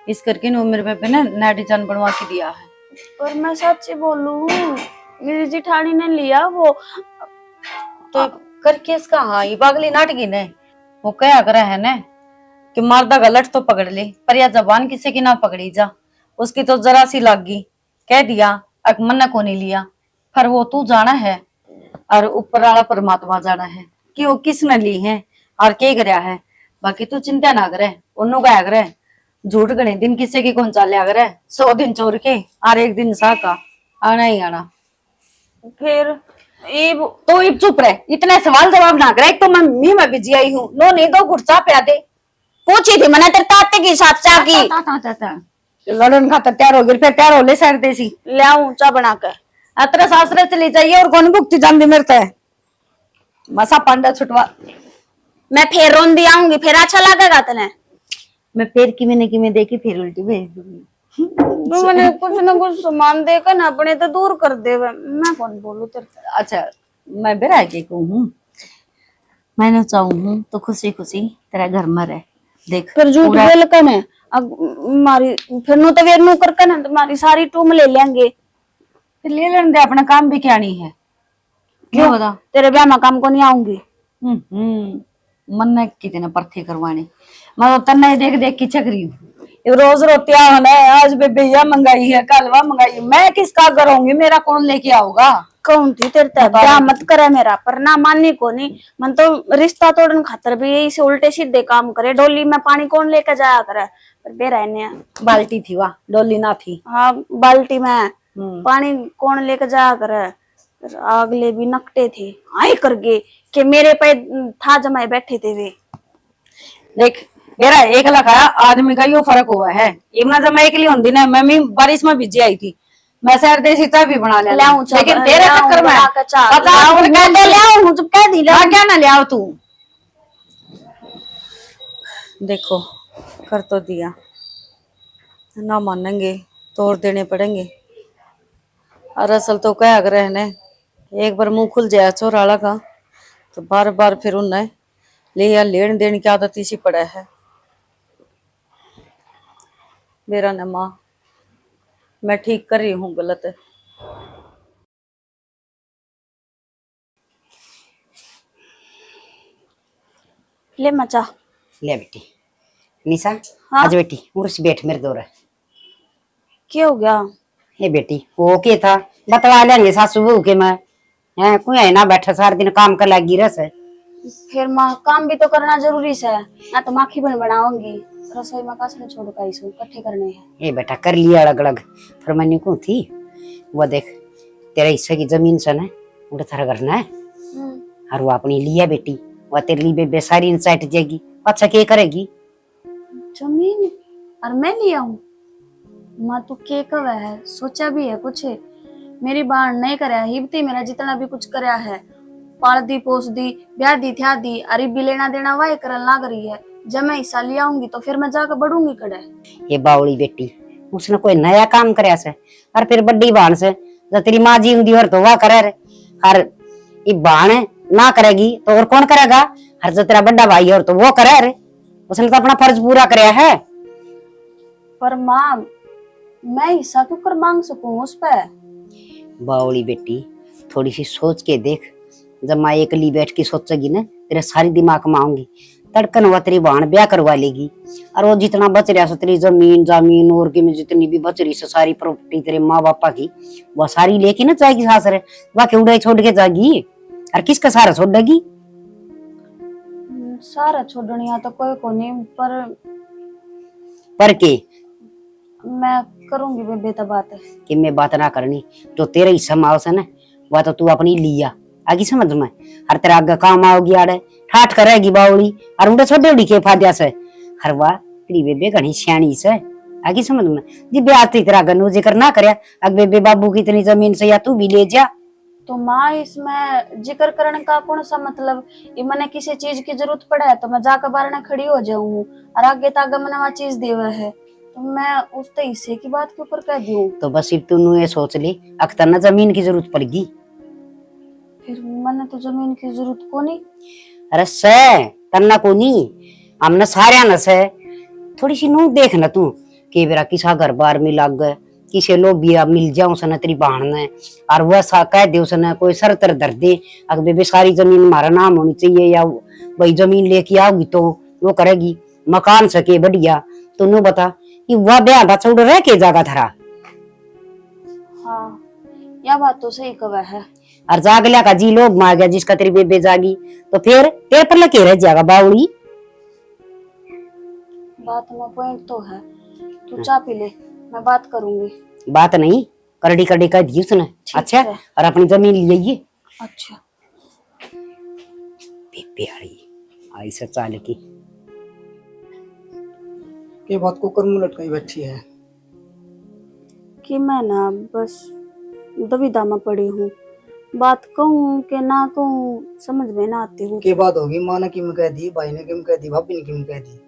इस करके नो मेरे पे ना नया डिजाइन बनवा के दिया है। पर मैं सच बोलूं मेरी जिठानी ने लिया वो तो करके इसका हाँ ये पागली नाटकी ने वो क्या कर है ना कि मारदा गलत तो पकड़ ले, पर या जबान किसी की ना पकड़ी जा, उसकी तो जरा सी लग गई, कह दिया अकमन्ना को नहीं लिया, पर वो तू जाना है और ऊपर वाला परमात्मा जाना है कि वो किसने ली है और क्या कराया है। बाकी तू चिंता ना करे, उन्हों का करे झूठ गणे दिन किसी की कौन चाले करे, 100 दिन चोर के और 1 दिन सा का आना ही आना। फिर तो इब चुप रहे, इतने सवाल जवाब ना करे, तो मैं मी में बिजी आई हूँ, नो नहीं दो गुड़चा पे आते पूछी थी मैंने तेरे ताते की साथ चा की लड़न खाता तैयार हो गई, फिर तैयार हो ले सर देसी ले आऊं चा बना कर अतरे सासरे चली जाइए और कौन भुगती जान मेरे है मसा पांडा छुटवा। मैं फिर रोंदी आऊंगी, फिर अच्छा लगेगा तने। मैं फिर कि मैं देखी फिर उल्टी भेज दूंगी। तो मैंने कुछ ना कुछ सामान देकर ना अपने तो दूर कर दे, मैं कौन बोलूं तेरे से। अच्छा मैं बेरा के कहूँ मैंने चाहूँ तो खुशी खुशी तेरा घर में रह देख, फिर झूठ बोल कर है अब मारी फिर नु तो वेर नु कर ना तुम्हारी सारी टूम ले लेंगे, फिर ले लेने दे, अपना काम भी क्या नहीं है क्यों बता। तेरे ब्याह में काम को नहीं आऊंगी। मन ने कितने परथे करवाने, मैं तो तन्ने देख देख की चकरी हूँ, रोज रोती है आज बेबैया मंगाई है कल वह मंगाई, मैं किसका करूंगी, मेरा कौन लेके आओगा। कौन थी तेरे तक ब्याह मत करे मेरा, पर ना मानने को नहीं, मन तो रिश्ता तोड़न खातर भी यही से उल्टे सीधे काम करे। डोली में पानी कौन लेकर जाया करे, पर बेरा ने बाल्टी थी वाह डोली ना थी, हाँ बाल्टी में पानी कौन लेकर जाया करे। अगले भी नकटे थे आई करके कि मेरे पे था जमाए बैठे थे वे। देख मेरा एक लखा आदमी का यो फर्क हुआ है, इमना जब मैं अकेली होती ना मैं भी बारिश में भिजी आई थी मैं शहर देसी चाय भी बना ले लाऊं लेकिन तेरे चक्कर में पता लाऊं जब कह दी ला क्या ना ले आओ तू। देखो कर तो दिया, ना मानेंगे तोड़ देने पड़ेंगे। और असल तो क्या अगर रहने एक बार मुंह खुल जाए चोराला का तो बार बार फिर उन्हें ले या लेन देने की आदत इसी पड़ा है। मेरा न माँ, मैं ठीक कर रही हूँ गलत है। ले मचा ले बेटी निशा, आज बेटी उर्स बैठ मेरे दौर। क्या हो गया? ये बेटी वो के था बतला लेंगे सासू बहू के मैं है कोई है ना बैठा सारा दिन काम कर लगी रस है। फिर माँ काम भी तो करना जरूरी है ना, तो माखी बन बनाऊंगी रसोई में कासने छोड़ का इसको इकट्ठे करने हैं। ये बेटा कर लिया अलग अलग फिर मैंने को थी वो देख तेरे हिस्से की जमीन से ना उड़े थारा करना है और वो अपनी लिया बेटी वो तेरे लिए बेसारी इंसाइट जाएगी। अच्छा क्या करेगी? जमीन और मैं लिया हूँ माँ तू के कब है सोचा भी है कुछ? मेरी बाण नहीं कराया हिबती मेरा जितना भी कुछ कराया है पाल दी पोस दी ब्याह दी थ्या दी अरे भी लेना देना वाही करन लाग रही है। जब मैं हिस्सा लिया आऊंगी तो फिर मैं जाकर बढ़ूंगी कड़े। ये बावड़ी बेटी उसने कोई नया काम कराया से और फिर बड़ी बाण से जो तेरी माँ जी हुई और तो वह करे रे और ये बाण ना करेगी तो और कौन करेगा? हर जो तेरा बड़ा भाई है और तो वो करे रे उसने तो अपना फर्ज पूरा कराया है। पर माँ मैं हिस्सा क्यों कर मांग सकूं उस पे? बावड़ी बेटी थोड़ी सी सोच के देख, जब माँ एकली बैठ के सोचेगी ना तेरे सारी दिमाग में आऊंगी तड़कन हुआ तेरी बहन ब्याह करवा लेगी और वो जितना बच रहा है तेरी जमीन और की में जितनी भी बच रही है सारी प्रॉपर्टी तेरे माँ बापा की वो सारी लेके ना जाएगी सास रे बाकी उड़ाई छोड़ के जाएगी और किसका सारा छोड़ेगी? सारा छोड़निया तो कोई को नहीं पर के मैं करूंगी बेबे तो बात है कि मैं बात ना करनी जो तेरे हिस्सा में आवश्य ना वह तो तू अपनी लिया आगे समझ में हर तेरा आगे काम आओगी आड़े ठाठ करेगी बावड़ी और उड़े छोटे उड़ी के फाद्या से हर वाह तेरी बेबे घनी सियाणी से आगे समझ में जी ब्याह तेरा गन्नू जिक्र ना करे अग बेबे बाबू की इतनी जमीन से या तू भी ले जा। तो माँ इसमें जिक्र करने का कौन सा मतलब? ये मैंने किसी चीज की जरूरत पड़े है तो मैं जाकर बारने खड़ी हो जाऊं और आगे तागा मैंने वहाँ चीज देवा है तो मैं उस हिस्से की बात के ऊपर कह दूं तो बस सिर्फ तू ये सोच ली अख्तर ना जमीन की जरूरत पड़ेगी। फिर मैंने तो जमीन की जरूरत को नहीं। अरे से तन्ना को नहीं हमने सारे न से थोड़ी सी नू देख न तू कि बेरा किसा घर बार में लग गए किसे लोग भी मिल जाऊं सना तेरी बहन ने और वह सा कह दे उसने कोई सर तर दर दे अगर बेबे सारी जमीन हमारा नाम होनी चाहिए या वही जमीन लेके आओगी तो वो करेगी मकान सके बढ़िया तो नू बता कि वह ब्याह बच्चा उड़ रह के जागा थरा। हाँ यह बात तो सही कहा है। और जागलिया का जी लोग मार गया जिसका तेरी बेबे जागी तो फिर तेरे पर लगे रह जाएगा बावड़ी। बात में पॉइंट तो है तू चाय पी ले मैं बात करूंगी। बात नहीं करड़ी करड़ी कह दी उसने। अच्छा और अपनी जमीन ले आइए। अच्छा बेबे आई से चाल की ये बात को कर मुंह लटकाई बैठी है कि मैं ना बस दुविधा में पड़ी हूँ बात कहूँ कि ना कहूँ समझ में ना आती हूँ। के बात होगी माँ ने किम कह दी भाई ने किम कह दी भाभी ने किम कह दी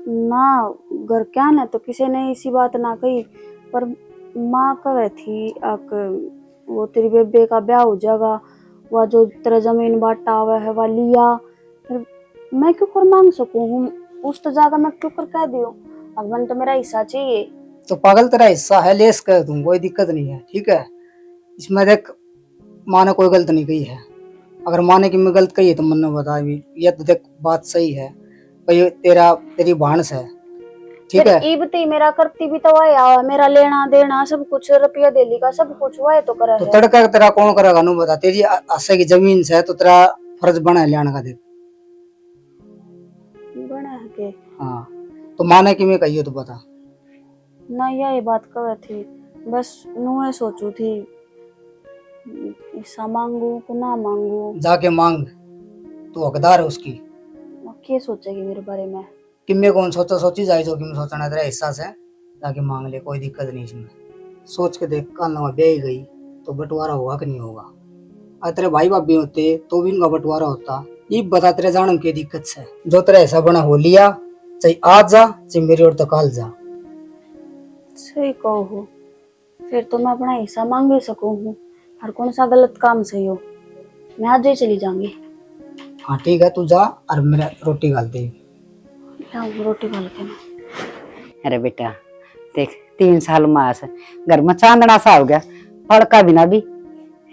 ना घर क्या ना तो किसी ने इसी बात ना कही पर माँ कह थी आक वो तेरी बेबे का ब्याह हो जाएगा वह जो तेरा जमीन बांटा हुआ है वह लिया फिर मैं क्यों कर मांग सकूँ उस तो जाकर मैं क्यों कर कह दियो अब मन तो मेरा हिस्सा चाहिए। तो पागल तेरा हिस्सा है लेस कर दूं कोई दिक्कत नहीं है ठीक है। इसमें देख माँ ने कोई गलत नहीं कही है अगर माँ ने कि मैं गलत कही है तो मन ने बता भी ये तो देख बात सही है भाई तेरी बहन से ठीक है। इबती मेरा करती भी तो वह मेरा लेना देना सब कुछ रुपया देली का सब कुछ वह तो करे तो तड़का तेरा कौन करेगा नु बता तेरी आशा की जमीन से तो तेरा फर्ज बना है लेने का देख बना है के। हाँ तो माँ ने कि मैं कही तो बता ना ये बात कह थी बस नुए सोचू थी हिस्सा मांगू कि ना मांगू। जाके मांग तू हकदार है उसकी। क्या सोचेगी मेरे बारे में कि मैं कौन सोची जाए जो कि मैं सोचना तेरा हिस्सा से जाके मांग ले कोई दिक्कत नहीं इसमें सोच के देख, कल ना ब्याह गई तो बंटवारा होगा कि नहीं होगा। अगर तेरे भाई भाभी होते तो भी उनका बंटवारा होता। ये बता तेरे जाने की दिक्कत से, जो तेरा ऐसा बना हो लिया, चाहे आज जा चाहे मेरी ओर तो कल जा। सही कहो हो, फिर तो मैं अपना हिस्सा मांग भी सकूं हूँ। और कौन सा गलत काम सही हो, मैं आज ही चली जाऊंगी। हाँ ठीक है, तू जा और मेरा रोटी गाल दे। रोटी खा के ना। अरे बेटा देख, 3 साल मास घर में चांदना सा हो गया, फड़का बिना भी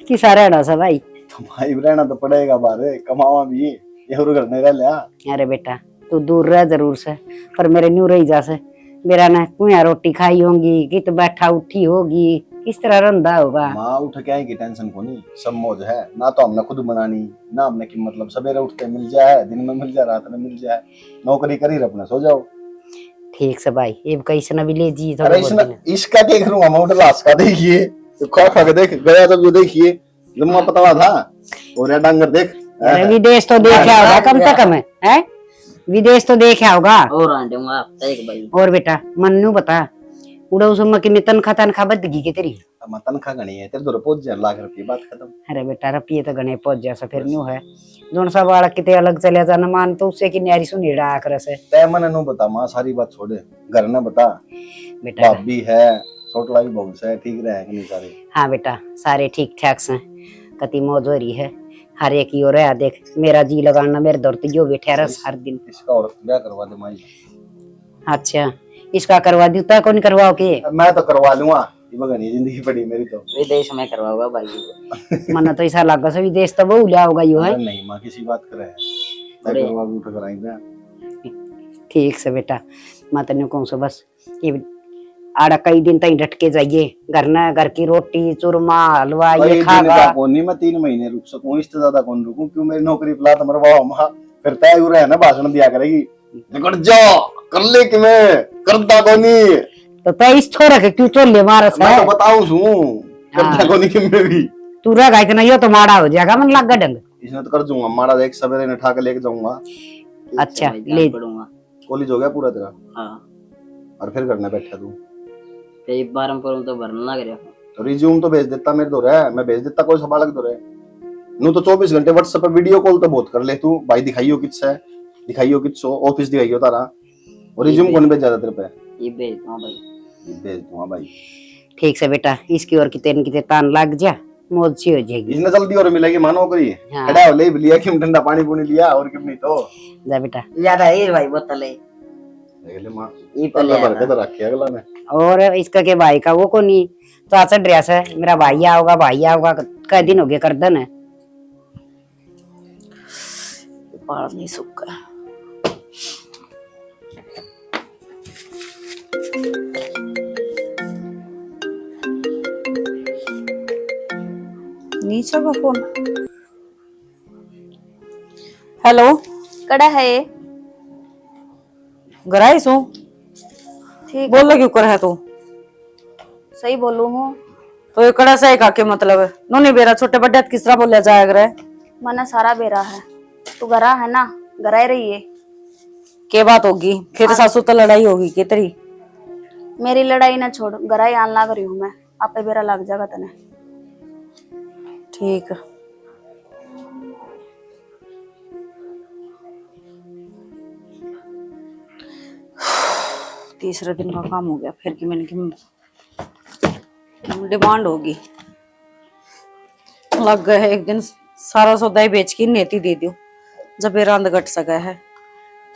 किसा रहना सा भाई। भाई रहना तो पड़ेगा, बारे कमावा भी ये घर नहीं रह लिया। अरे बेटा तू दूर रह जरूर से, पर मेरे न्यू रही जा से। मेरा ना कुया रोटी खाई होगी, कित बैठा उठी होगी, किस तरह रंधा होगा। माँ उठ के आएगी, टेंशन को नहीं, सब मौज है ना। तो हमने खुद बनानी ना, हमने की मतलब सवेरे उठते मिल जाए, दिन में मिल जाए, रात में मिल जाए, नौकरी करी अपना सो जाओ। ठीक से भाई, ये कैसे ना भी ले जी। अरे इसका क्या करूंगा मैं, लाश का देखिए तो खा खा के देख गया, जब जो देखिए लम्बा पतला था और ये डांगर देख। अरे विदेश तो देखा होगा कम से कम है, विदेश तो देखा होगा। और आंटे एक भाई और बेटा मन्नू बता, उड़ा उस की में तनखा बदगी के तेरी। तनखा गणी है तेरे तो पहुंच जाए लाख रुपये, बात खत्म। अरे बेटा रुपये तो गणे पहुंच जैसा फिर न्यू है, जोन सा बालक किते अलग चले जाना मान तो उससे की न्यारी सुनी डाक रसे। तय मन नु बता माँ, सारी बात छोड़े, घर न बता। बेटा भाभी है, छोटला भी बहुत है, ठीक रहे कि नहीं सारे? हाँ बेटा सारे ठीक ठाक से, कति मौज हो रही है हर एक की ओर है। देख मेरा जी लगाना मेरे दौर तो जो बैठा रस हर दिन। इसका और ब्याह करवा दे माई। अच्छा इसका करवा दी, तय कौन करवाओ के? मैं तो करवा लूंगा, ये बगनी जिंदगी पड़ी मेरी तो। विदेश में करवाओगा भाई। मन तो ऐसा लगा से विदेश तो बहु लिया होगा यो है। नहीं माँ किसी बात करे, मैं करवा उठ कराएंगे। ठीक से बेटा, मैं तेन कहूँ सो बस ये आड़ा कई दिन तक डट के जाइए, घर की रोटी चूरमा हलवा ये खागा। नहीं मैं 3 महीने रुक सकूं, इससे ज्यादा कौन रुकूं, क्यों मेरी नौकरी पिला तो मरवाओ माँ, फिर तय हो रहा है ना, भाषण दिया करेगी निकट जा कर ले कि मैं करता कोनी तो तय इस छोरा के क्यों चोले मारस मैं है? तो बताऊं सू करता कोनी कि मैं भी तू रह इतना यो तो माड़ा हो जाएगा मन लग ढंग। इसने तो कर दूंगा मारा, देख सवेरे ने ठाके लेके जाऊंगा। अच्छा ले पढ़ूंगा। कॉलेज हो गया पूरा तेरा? हाँ और फिर करने बैठा तू एक बार हम तो भरना लग रहा। तो रिज्यूम तो भेज देता मेरे दो है, मैं भेज देता, कोई संभालक दो रहे नू तो 24 घंटे व्हाट्सएप पे वीडियो कॉल तो बहुत कर ले तू भाई, दिखाइयो किससे दिखाइयो किसो ऑफिस दिखाइयो तारा, और रिज्यूम कौन भेज जाता तेरे पे? ये भेज दूंगा भाई, ये भेज दूंगा भाई। ठीक से बेटा, इसकी और कितने तान लग जा, मौज सी हो जाएगी। इसने जल्दी और मिलेगी मानो करी। हाँ। खड़ा हो ले लिया कि ठंडा पानी पूनी लिया और क्यों नहीं तो जा बेटा। यार है भाई बोतल है देख ले मां, ये अल्लाह पहले बरकत रखे अगला ने। और इसका के भाई का वो को नहीं तो आचा ड्रेस है, मेरा भाई आओगा कई दिन हो गए करदन है। बाल नहीं सूखा। नीचे का फोन। हेलो कड़ा है ये? गराई सो ठीक बोल क्यों कर है तू? सही बोलू हूँ। तो ये कड़ा सही का के मतलब है? नोनी बेरा छोटे बड्डे किस तरह बोला जाएगा रे? मना सारा बेरा है, तू गरा है ना, गरा ही रही है। के बात होगी फिर? सासू तो लड़ाई होगी के तेरी? मेरी लड़ाई ना छोड़, गरा ही आन लाग रही हूँ मैं, आपे बेरा लग जाएगा तने। ठीक है। तीसरे दिन का काम हो गया फिर कि मैंने कि डिमांड होगी, लग गए है एक दिन सारा सौदा ही बेच के नेती दे दियो जब ये रंद घट सका है।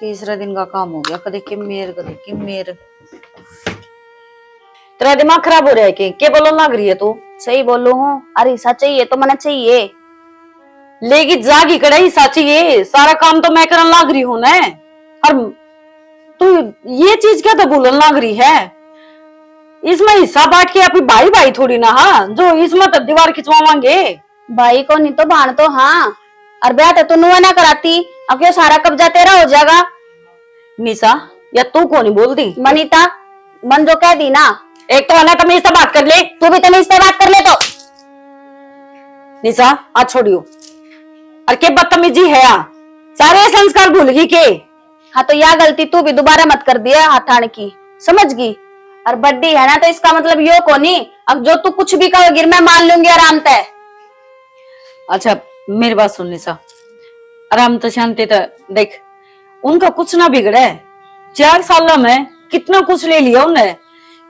तीसरे दिन का काम हो गया, कदे कि मेर तेरा दिमाग खराब हो रहा है कि बोलो लग रही है तू? सही बोलू हूँ, अरे हिस्सा चाहिए तो मना चाहिए। लेगी जागी कड़ाई साची, ये सारा काम तो मैं करने लग रही हूँ ना, और तू ये चीज क्या तो बोलने लग रही है? इसमें हिस्सा बांट के अभी भाई भाई थोड़ी ना, हाँ जो इसमें तो दीवार खिंचवावांगे। भाई को नहीं तो भाण तो हाँ, और ब्याह तो नुआ ना कराती, अब क्यों सारा कब्जा तेरा हो जाएगा। निशा या तू कौन ही बोल दी? मनीता मन जो कह दी ना, एक तो है तमीज से बात कर ले, तू भी तमीज से बात कर ले। तो निशा आज छोड़ियो, और के बदतमीजी है यहाँ, सारे संस्कार भूल गई के? हाँ तो यह गलती तू भी दोबारा मत कर दिया हाथ ठाने की, समझ गई? और बड्डी है ना, तो इसका मतलब यो को नहीं, अब जो तू कुछ भी कहोगी मैं मान लूंगी आराम तय। अच्छा मेरी बात सुन निशा, आराम तो शांति तो देख, उनका कुछ ना बिगड़े। 4 साल में कितना कुछ ले लिया उन्हें,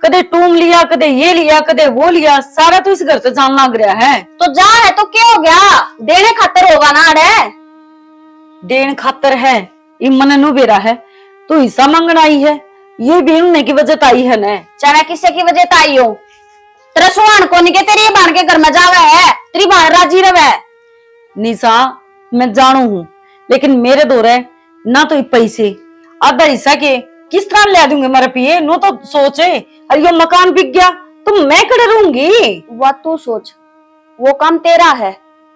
कदे टूम लिया, कदे ये लिया, कदे वो लिया, सारा तो इस घर से जान लग रहा है। तो जा है तो क्या हो गया, देने खातर होगा ना अड़े। देन खातर है, इमन नु बेरा है, तो हिस्सा मांगना आई है, ये भी उन्हें की वजह आई है न। चाहे किसी की वजह आई हो, तेरा सुहान को नहीं के तेरी बहन के घर में जावे है, तेरी बहन राजी रवे। निशा मैं जानू हूँ, लेकिन मेरे दो रहे ना तो पैसे आधा हिस्सा के किस तरह ले दूंगे मेरे पिए, नो तो सोचे अरे ये मकान बिक गया तो मैं कड़े रहूंगी। वो तू सोच, वो काम तेरा है,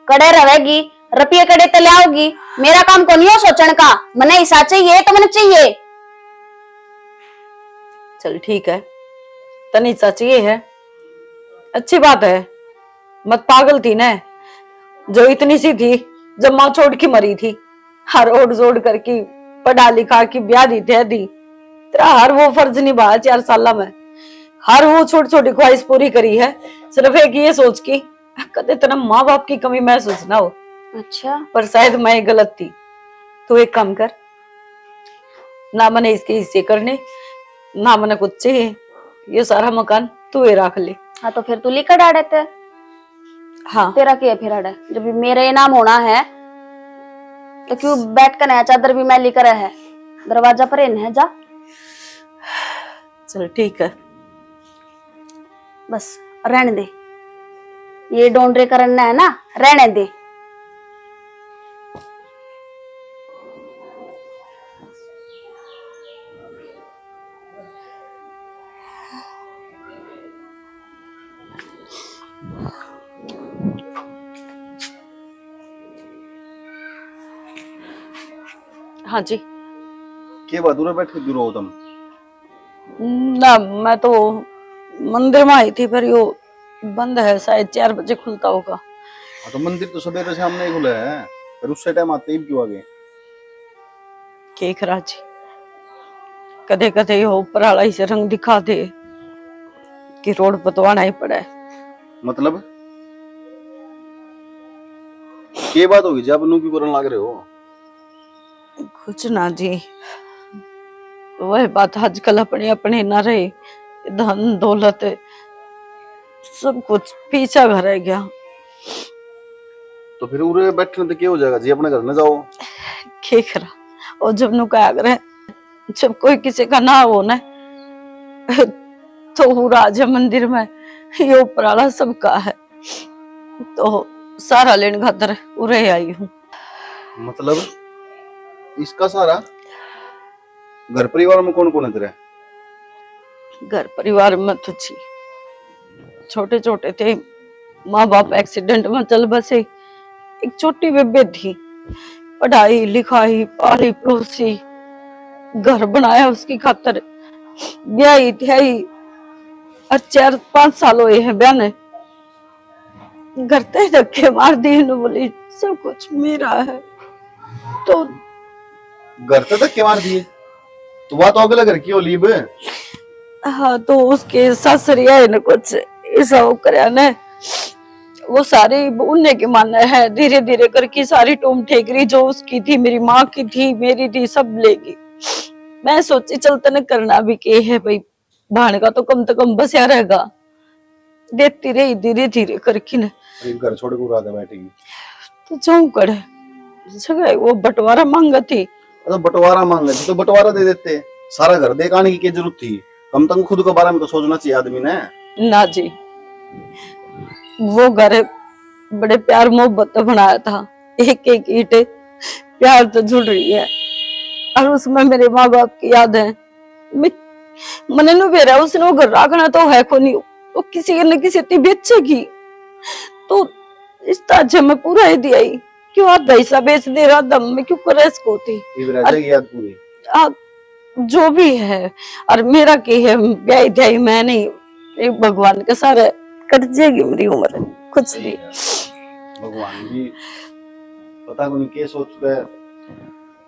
कड़े रहेगी, रुपये कड़े ते लाओगी, मेरा काम को नहीं हो सोचने का। मने हिस्सा चाहिए तो मैंने चाहिए। चल ठीक है, तनी हिस्सा चाहिए है, अच्छी बात है, मत पागल थी न जो इतनी सी थी जब माँ छोड़ के मरी थी, हर ओढ़ जोड़ करके पढ़ा लिखा की ब्याह दी दी, तेरा हर वो फर्ज निभाया 4 साल में, हर वो छोटी छोटी ख्वाहिश पूरी करी है, सिर्फ एक ये सोच के कदे तेरा माँ बाप की कमी महसूस ना हो। अच्छा पर शायद मैं गलत थी, तो एक काम कर, ना मैंने इसके हिस्से करने, ना मैंने कुछ चाहिए, ये सारा मकान तू ही रख ले। हाँ तो फिर तू लिखा डाड़े थे। हाँ तेरा क्या फिर अड़े, जब मेरे नाम होना है तो क्यों बैठ कर नया चादर भी मैं लेकर है, दरवाजा पर इन है जा। चल ठीक है, बस रहने दे, ये डोंडरे करना है ना, रहने दे। हाँ जी। के बात दूर बैठ के दूर हो तुम? ना मैं तो मंदिर में आई थी, पर यो बंद है, शायद 4 बजे खुलता होगा। हाँ तो मंदिर तो सवेरे सामने ही खुला है, फिर उससे टाइम आते ही क्यों आ गए? केक राजी कदे कदे हो ऊपर ही से रंग दिखा दे कि रोड पतवाना ही पड़ा है। मतलब के बात होगी जब नू क्यों करने लग रहे हो? कुछ ना जी, वह बात आजकल अपने अपने ना रहे, धन दौलत सब कुछ पीछा घर रह गया। तो फिर उरे बैठने तो क्या हो जाएगा जी, अपने घर न जाओ। क्या करा, और जब नु क्या करे, जब कोई किसी का ना हो ना तो वो राजा मंदिर में ये ऊपराला सबका है, तो सारा लेन खातर उरे आई हूँ। मतलब इसका सारा घर परिवार में कौन कौन है तेरे? घर परिवार में तो जी छोटे छोटे थे, माँ बाप एक्सीडेंट में चल बसे, एक छोटी बेबे थी, पढ़ाई लिखाई पाली पड़ोसी, घर बनाया उसकी खातर, ब्याही थी और 4-5 साल हुए हैं ब्याह ने, घर ते धक्के मार दिए, बोली सब कुछ मेरा है। तो घर तक धक्के मार दिए? तो बात अगला घर की होली बे? हाँ तो उसके ससुरिया ने कुछ ऐसा वो कराया ने, वो सारी उन्हें के माना है, धीरे धीरे करके सारी टूम ठेकरी जो उसकी थी, मेरी माँ की थी, मेरी थी, सब लेगी। मैं सोची चलते न करना भी के है भाई, भाण का तो कम बसिया रहेगा, देती रही धीरे धीरे करके न। घर छोड़ के रात बैठेगी तो जाऊं करे जगह वो बंटवारा मांगा थी। तो बंटवारा मांग थी तो बंटवारा दे देते, सारा घर देखाने की क्या जरूरत थी? कम तक खुद के बारे में तो सोचना चाहिए आदमी ने। ना जी, वो घर बड़े प्यार मोहब्बत बनाया था, एक एक ईंट प्यार तो जुड़ रही है, और उसमें मेरे माँ बाप की याद है। मैंने नु बेरा उसने वो घर रखना तो है को नहीं, वो किसी न किसी ती बेचेगी, तो इस ताजे में पूरा ही दिया ही, क्यों आधा हिस्सा बेच दे रहा दम में, क्यों करे इसको थी याद पूरी जो भी है। और मेरा के है ब्याह ध्याई मैं नहीं, एक भगवान का सारा कट जाएगी मेरी उम्र, कुछ नहीं। भगवान भी पता नहीं क्या सोच के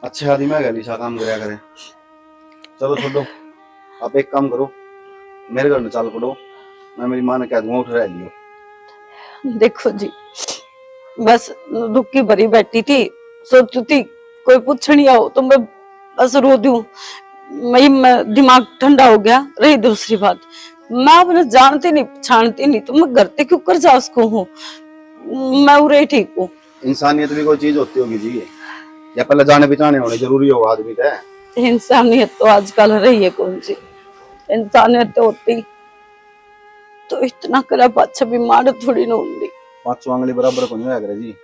अच्छे आदमी में गली सा काम कराया करे। चलो छोड़ो, आप एक काम करो, मेरे घर में चाल पड़ो, मैं मेरी माँ ने कह दूंगा उठ रह लियो। देखो जी, बस दुख की भरी बैठी थी, सोचती थी कोई पूछनी आओ तो मैं बस रो दूं। मैं दिमाग ठंडा हो गया। रही दूसरी बात, मैं अपने जानती नहीं पहचानती नहीं तो मैं घर ते क्यों कर जा उसको हूँ। मैं उरे ही ठीक हूँ। इंसानियत भी कोई चीज होती होगी जी, या पहले जाने पहचाने होने जरूरी हो आदमी का। इंसानियत तो आजकल रही है कौन सी, इंसानियत तो होती तो इतना करा पाछा बीमार थोड़ी ना होंगी। 5 आंगली बराबर को नहीं होया करे जी,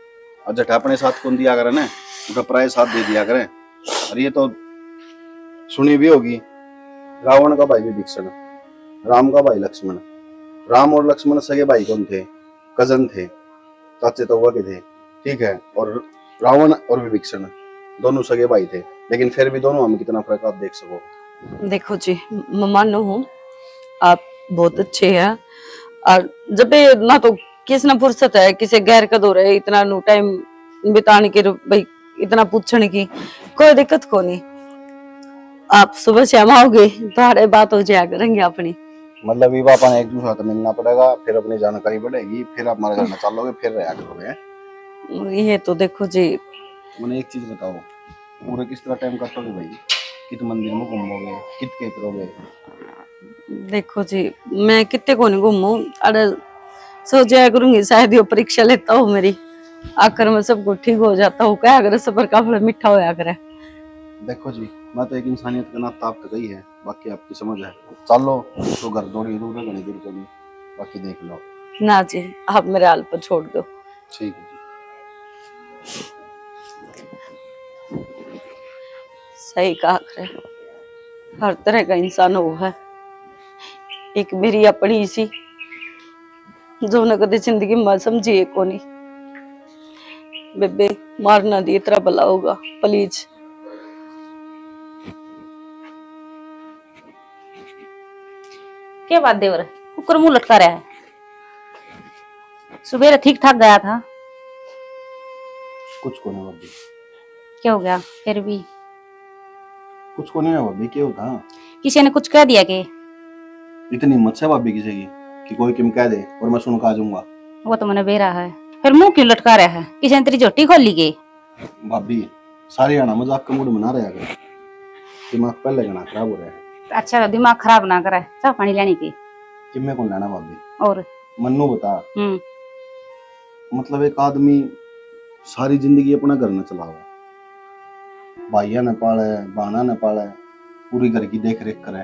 और जट अपने साथ कौन दिया करे ना, उनका पराये साथ दे दिया करे। और ये तो सुनी भी होगी, रावण का भाई विभीषण, राम का भाई लक्ष्मण। राम और लक्ष्मण सगे भाई कौन थे? कजन थे, चाचे तो के थे, ठीक है। और रावण और विभीषण दोनों सगे भाई थे, लेकिन फिर भी दोनों में कितना फर्क आप देख सको। देखो जी, मैं मानो हूँ आप बहुत अच्छे हैं, और जब भी ना तो किस ना फुर्सत है किसी गैर का दो रहे इतना नु टाइम बिताने के, भाई इतना पूछने की कोई दिक्कत को नहीं। आप सुबह शाम आओगे तो बात हो जाया करेंगे अपनी। मतलब ये पापा ने एक दूसरे से मिलना पड़ेगा, फिर अपनी जानकारी बढ़ेगी, फिर आप हमारे घर में चलोगे, फिर रहा करोगे। ये तो देखो जी, मैंने एक चीज बताओ, पूरे किस तरह टाइम काटोगे भाई? कित मंदिर में घूमोगे, कित के करोगे? देखो जी, मैं कितने को नहीं घूमू, अरे सो जाया करूंगी शायद ये परीक्षा लेता हूँ मेरी, आकर मैं सब कुछ ठीक हो जाता हूँ। क्या अगर सफर का फल मीठा होया करे। देखो जी, मैं तो एक इंसानियत का नाता आप तो गई है, बाकी आपकी समझ है। चलो तो घर दौड़ी दूर है, घनी दूर को नहीं, बाकी देख लो। ना जी, आप मेरे हाल पर छोड़ दो। ठीक है जी। सही कहा करे, हर तरह का इंसान हो है। एक मेरी अपनी सी जो न कदे जिंदगी में समझिए को नहीं। बेबे मारना दी इतना भला होगा प्लीज। क्या बात देवर, कुकर मुंह लटका रहा है? सुबह ठीक ठाक गया था, कुछ को नहीं भाभी, क्या हो गया? फिर भी कुछ को नहीं है भाभी, क्या होता? किसी ने कुछ कह दिया कि? इतनी हिम्मत है भाभी किसी की कि कोई किम कह दे और मैं सुन के आ जाऊंगा? वो तो मैंने बेरा है, फिर मुंह क्यों लटका रहा है? किसी ने तेरी झोटी खोल ली के? भाभी सारी आना मजाक का मूड बना रहा है, दिमाग पहले गना खराब हो रहा है। अच्छा दिमाग खराब ना करे, चाह पानी लेने की। किम्मे कौन लेना भाभी? और मन्नू बता, मतलब एक आदमी सारी जिंदगी अपना घर न चलावे, भाइया न पाले, बाना न पाले, पूरी घर की देख रेख करे,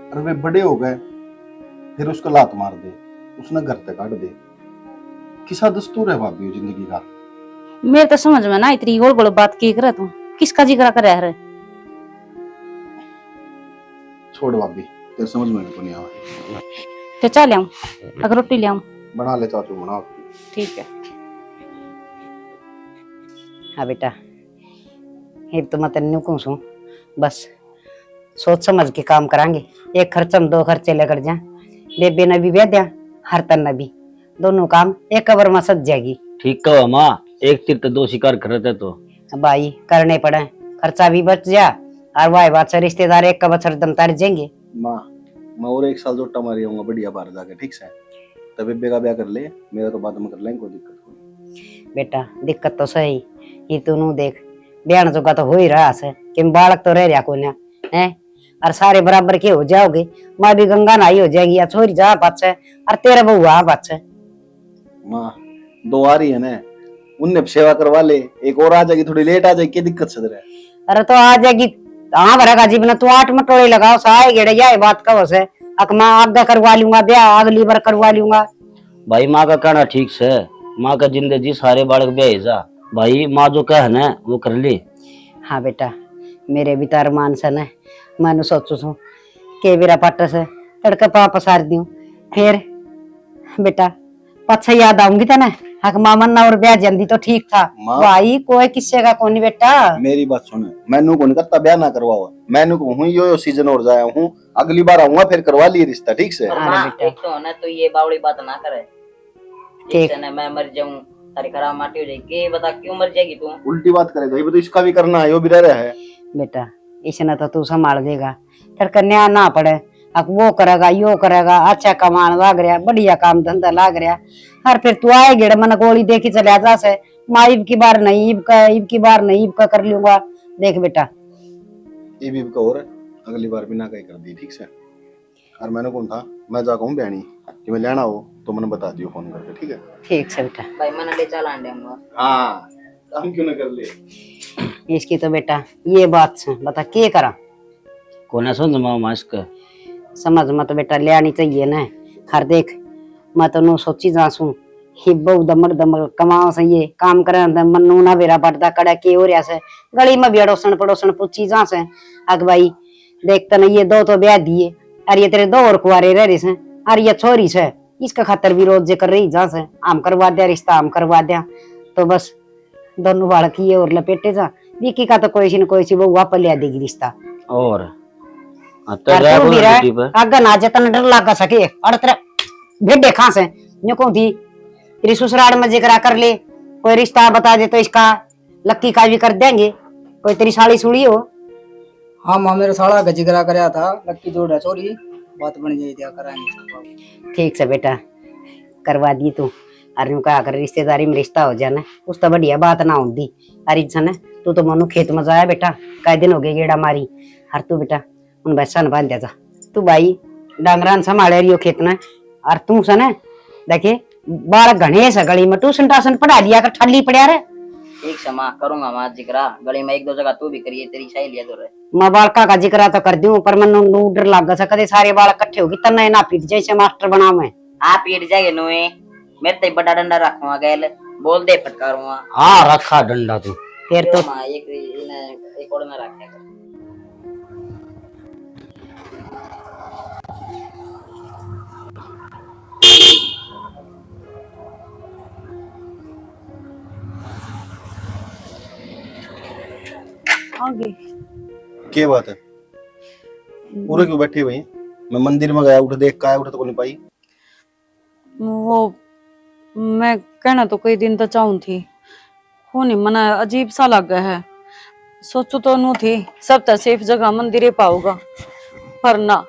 और वे बड़े हो गए फिर उसको लात मार दे, उसने घर तक काट दे। किसा दस्तूर है भाभी जिंदगी का? मेरे तो समझ में ना इतनी गोल गोल बात की करे तू, किसका जिक्र कर रहा है? छोड़ भाभी, तेरे समझ में नहीं आवा। तो चल आऊं, अगर रोटी ले आऊं? बना ले चाचू, बनाओ। ठीक है। हाँ बेटा, एक तो मैं तेन कहूँ बस सोच समझ के काम करांगे। एक खर्चम 2 खर्चे लेकर जा, बेबे ने भी ब्याह दिया, हर तन भी, दोनों काम एक कबर में सज जाएगी। ठीक कहो माँ, एक तीर तो 2 शिकार करते तो भाई करने पड़े, खर्चा भी बच जा, और वाह बात से रिश्तेदार एक का बछर दम तार जाएंगे। माँ मैं और 1 साल जोटा मारी आऊंगा बढ़िया बाहर जाके, ठीक से? तब बेबे का ब्याह कर ले, मेरा तो बाद में कर लेंगे, कोई दिक्कत नहीं। बेटा दिक्कत तो सही, ये तू देख ब्याह जोगा तो हो ही रहा है कि बालक तो रह रहा को ना है, और सारे बराबर के हो जाओगे। माँ भी गंगा नहाई हो जाएगी, या छोरी जा बात है, और तेरा बहू आ बात है। माँ 2 आ रही है ना, उनने सेवा करवा ले, एक और आ जाएगी, थोड़ी लेट आ जाएगी, क्या दिक्कत से तेरे? अरे तो आ जाएगी, हाँ भरेगा जीवन, तू 8 मटोले लगाओ सहाय गेड़े जाए बात कहो से, अक माँ आगे करवा लूंगा ब्याह, अगली बार करवा लूंगा। भाई माँ का कहना ठीक से, माँ का जिंदगी सारे बालक ब्याह जा भाई, माँ जो कह ना वो कर ली। हाँ बेटा, मेरे भी तार मान से न, मैं सोचू छू के मेरा पट से तड़के पाप सार दियो, फिर बेटा पछा याद आऊंगी तना, हक मामन ना और ब्याह जल्दी तो ठीक था। भाई कोई किस्से का कौन बेटा, मेरी बात सुन, मैनू को नहीं करता ब्याह ना करवाओ, मैनू को हूँ यो सीजन और जाया हूँ, अगली बार आऊंगा फिर करवा लिए रिश्ता, ठीक से? तो ना तो ये बावड़ी बात ना करे, ठीक है ना? मैं मर जाऊं, तारी खराब माटी हो जाएगी, बता क्यों मर जाएगी तू? उल्टी बात करेगा, ये तो इसका भी करना है, यो भी रह रहा है। बेटा इसने तो तू संभाल देगा, तड़के न्याय ना पड़े, अब वो करेगा यो करेगा, अच्छा कमान लाग रहा, बढ़िया काम धंधा लाग रहा। हर फिर तू आए गेड़ मन गोली देखी चले जा से माँ ईब की बार नहीं, ईब की बार नहीं, ईब का कर लूंगा। देख बेटा ये भी और अगली बार बिना कहीं कर दी, ठीक से। और मैंने कौन था, मैं जा कहूँ बहनी कि मैं लेना हो तो मैंने बता दियो फोन करके, ठीक है। ठीक से बेटा। भाई मैंने ले चला अंडे हम। हाँ काम क्यों ना कर ले। इसकी तो बेटा ये बात से बता के करा, कोने सुन माँ मास्क समझ मत बेटा ले आनी चाहिए ना। हर देख मैं तो नो सोची जासू ही बहु दमर दमर कमाओ से ये काम करे मनु ना बेरा पड़ता कड़ा के हो रहा से गली में भी अड़ोसन पड़ोसन पूछी जा से अग भाई देखते ना ये दो तो ब्याह दिए और ये तेरे दो और कुआरे रह रही से और ये छोरी से इसका खातर भी रोज जे कर रही जा से आम करवा दिया रिश्ता आम करवा दिया तो बस दोनों बालक ये और लपेटे जा विकी का तो कोई न कोई बहु वापस ले देगी रिश्ता। और आगे ना जतन डर लगा सके और तेरा भेड़े कहाँ से न्यू कौन थी तेरी ससुराल में जिक्र कर ले कोई रिश्ता बता दे तो इसका लक्की का भी कर देंगे। कोई तेरी साली सुड़ी हो? हाँ माँ मेरे साला का जिक्र कराया था, लक्की जोड़ है चोरी, बात बन जाए दिया कराएंगे। ठीक से बेटा करवा दी तू। अरे कहा कर रिश्तेदारी में रिश्ता हो जाना उस तो बढ़िया बात ना होती। अरे सन तू तो मनु खेत में जाया बेटा, कई दिन हो गए गेड़ा मारी। हर तू बेटा उन भैंसा न बांध जा तू भाई डांगरान संभाले रियो खेत न। और तू सन देखे बालक घने से गली में ट्यूशन टाशन पढ़ा दिया कर ठल्ली पड़ा रे। ठीक से माँ करूंगा माँ जिक्रा, गली में एक दो जगह तू भी करिए, तेरी सहेलियां तो रहे। मैं बालका का जिक्र तो कर दूं पर मनु नू डर लग सा कदे सारे बालक इकट्ठे होगी तना ना पीट जैसे मास्टर बना मैं। आप पीट जाएंगे नुए, मेरे तो बड़ा डंडा रखूंगा गैल, बोल दे फटकारूंगा। हाँ रखा डंडा तू फिर तो माँ एक और में रखेगा। आगे क्या बात है, पूरे क्यों बैठी हुई? मैं मंदिर में गया, उठ देख का उठ तो नहीं पाई। वो मैं कहना तो कई दिन तो चाहूं थी, हो नहीं मना अजीब सा लग गया है। सोचो तो नू थी सब तो सेफ जगह मंदिर पाऊंगा, पर ना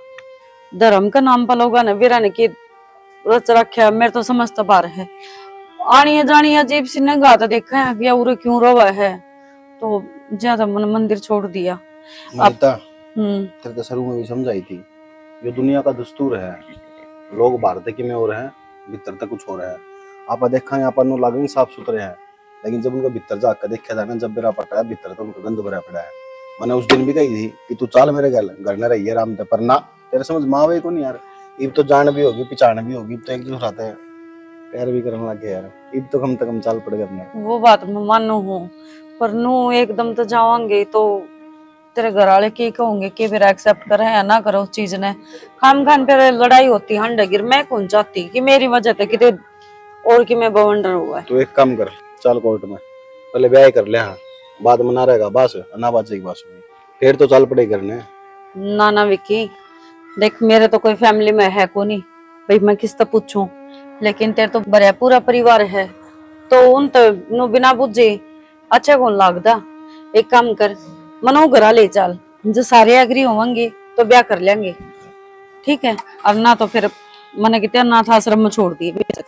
धर्म का नाम पलोगा ना वीरा ने की रच रखा। मेरे तो समझता बार है आनी जानी अजीब सी नगाह तो देखा है कि उरे क्यों रोवा है, तो ज्यादा मन मंदिर छोड़ दिया। माता तेरे तो शुरू में भी समझाई थी, ये दुनिया का दस्तूर है, लोग भारत की में हो रहे हैं, भीतर तक कुछ हो रहा है। आप देखा यहाँ पर लगेंगे साफ सुथरे हैं, लेकिन जब उनका भीतर जाकर देखा जाए ना, जब मेरा पटा है भीतर तो उनका गंद भरा पड़ा है। मैंने उस दिन भी कही थी कि तू चाल मेरे घर न रही है राम ते, पर ना तेरे समझ माँ वे को नहीं यार। इब तो जान भी होगी पिछाण भी होगी, तो एक दूसरा है प्यार भी करने लगे यार। इब तो कम से कम चाल पड़ेगा अपने। वो बात मैं मानो हूँ, पर नू एकदम तो जावांगे तो तेरे घर वाले की कहोगे कि फिर एक्सेप्ट करे या ना करो उस चीज ने। खाम खान पे लड़ाई होती हंड गिर, मैं कौन चाहती कि मेरी वजह से किते और कि मैं बवंडर हुआ है। तो एक काम कर, चल कोर्ट में पहले ब्याह कर ले, हाँ बाद में ना रहेगा बस ना बाजेगी बस फिर तो चल पड़ेगी करने। ना ना विक्की देख, मेरे तो कोई फैमिली में है को नहीं भाई, मैं किस तरह पूछूं, लेकिन तेरे तो बड़ा पूरा परिवार है, तो उन तो नु बिना बुझे अच्छा कौन लगता। एक काम कर मनो घरा ले चल, जो सारे एग्री होंगे तो ब्याह कर लेंगे, ठीक है। और ना तो फिर मैंने कितने अनाथ आश्रम में छोड़ दिए।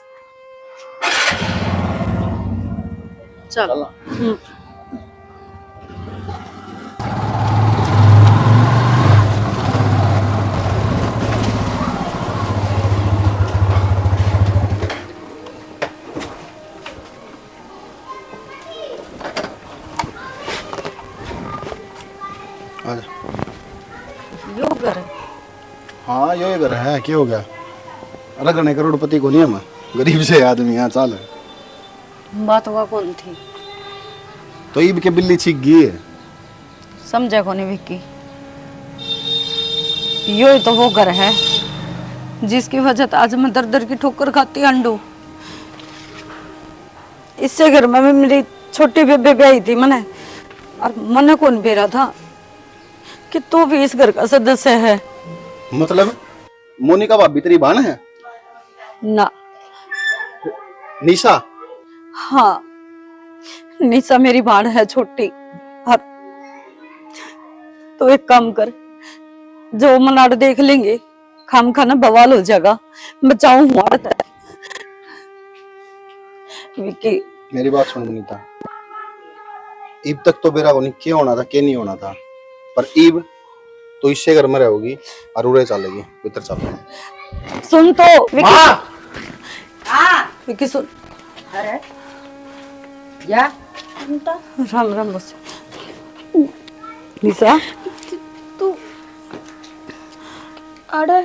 चल यो घर है। हाँ यो घर है, क्या हो गया? रगड़ने करोड़पति को नहीं हम, गरीब से आदमी यहाँ चाल। बात हुआ कौन थी? तो ईब के बिल्ली छिक गई है। समझा कौन विक्की? यो ही तो वो घर है जिसकी वजह से आज मैं दर दर की ठोकर खाती अंडू। इससे घर में मेरी छोटी बेबे ब्याही थी मैंने, और मने कौन बेरा था कि तू भी इस घर का सदस्य है। मतलब मोनिका भाभी तेरी बहन है? ना निशा? हाँ निशा मेरी बहन है छोटी। और तो एक काम कर, जो मनाड़ देख लेंगे खाम खाना बवाल हो जाएगा। बचाओ हमारा विकी। मेरी बात सुन विनीता, इब तक तो मेरा होनी क्या होना था क्या नहीं होना था, पर इब तो इससे घर में रहोगी और उड़े चलेगी भीतर चल। सुन तो विकी। हाँ विकी सुन। अरे या राम राम बस। निशा तू अरे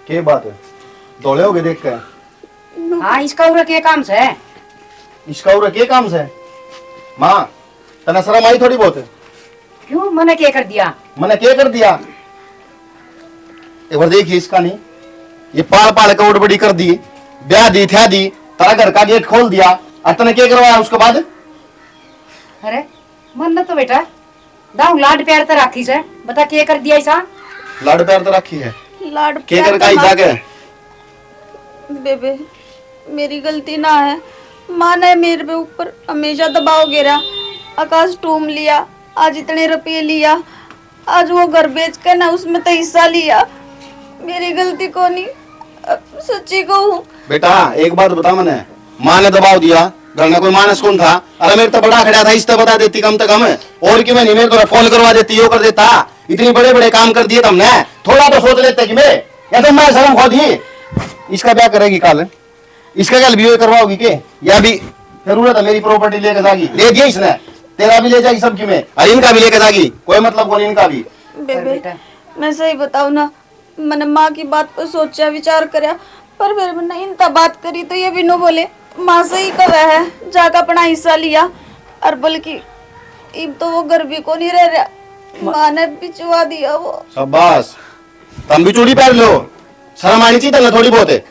क्या बात है, दौड़े होगे देख के? हाँ इसका उरा के काम से है? इसका उरा क्या काम से? माँ तना शर्म आई थोड़ी बहुत? क्यों मैंने क्या कर दिया? मैंने क्या कर दिया? एक बार देखिए इसका नहीं, ये पाल पाल के उड़ बड़ी कर दी, ब्याह दी थ्या दी, तारा घर का गेट खोल दिया, और तने क्या करवाया उसके बाद? अरे मन तो बेटा दाऊ लाड प्यार तो राखी से, बता क्या कर दिया ऐसा? लाड प्यार तो रखी है, लाड क्या कर का ऐसा के? बेबे मेरी गलती ना है, माँ ने मेरे पे ऊपर हमेशा दबाव गिरा, आकाश टूम लिया, आज इतने रुपये लिया, आज वो घर बेच कर ना उसमें तो हिस्सा लिया, मेरी गलती को नहीं, सच्ची कहूँ। बेटा एक बात बता, मैंने माँ ने दबाव दिया, घर में कोई मानस कौन था? अरे मेरे तो बड़ा खड़ा था, इस तो बता देती कम से कम, और क्यों नहीं मेरे तो फोन करवा देती, यो कर देता, इतने बड़े बड़े काम कर दिए तुमने, थोड़ा तो सोच लेते कि मैं, या तो मैं शर्म खो दी। इसका क्या करेगी काल? इसका क्या बीए करवाओगी के? या भी जरूरत है मेरी प्रॉपर्टी लेके जाएगी, ले दिया इसने, तेरा भी ले जाएगी सबकी में, और इनका भी लेके जाएगी, कोई मतलब कौन इनका भी। बेबे मैं सही बताऊँ ना, मैंने माँ की बात पर सोचा विचार करया, पर फिर मैंने इनता बात करी तो ये भी नो बोले माँ सही कहा है, जाकर अपना हिस्सा लिया, और बल्कि अब तो वो घर भी को नहीं रह रहा, माँ ने बिचवा दिया वो। शाबाश, तुम भी चूड़ी पहन लो, शर्म आनी चाहिए तुम्हें थोड़ी बहुत है।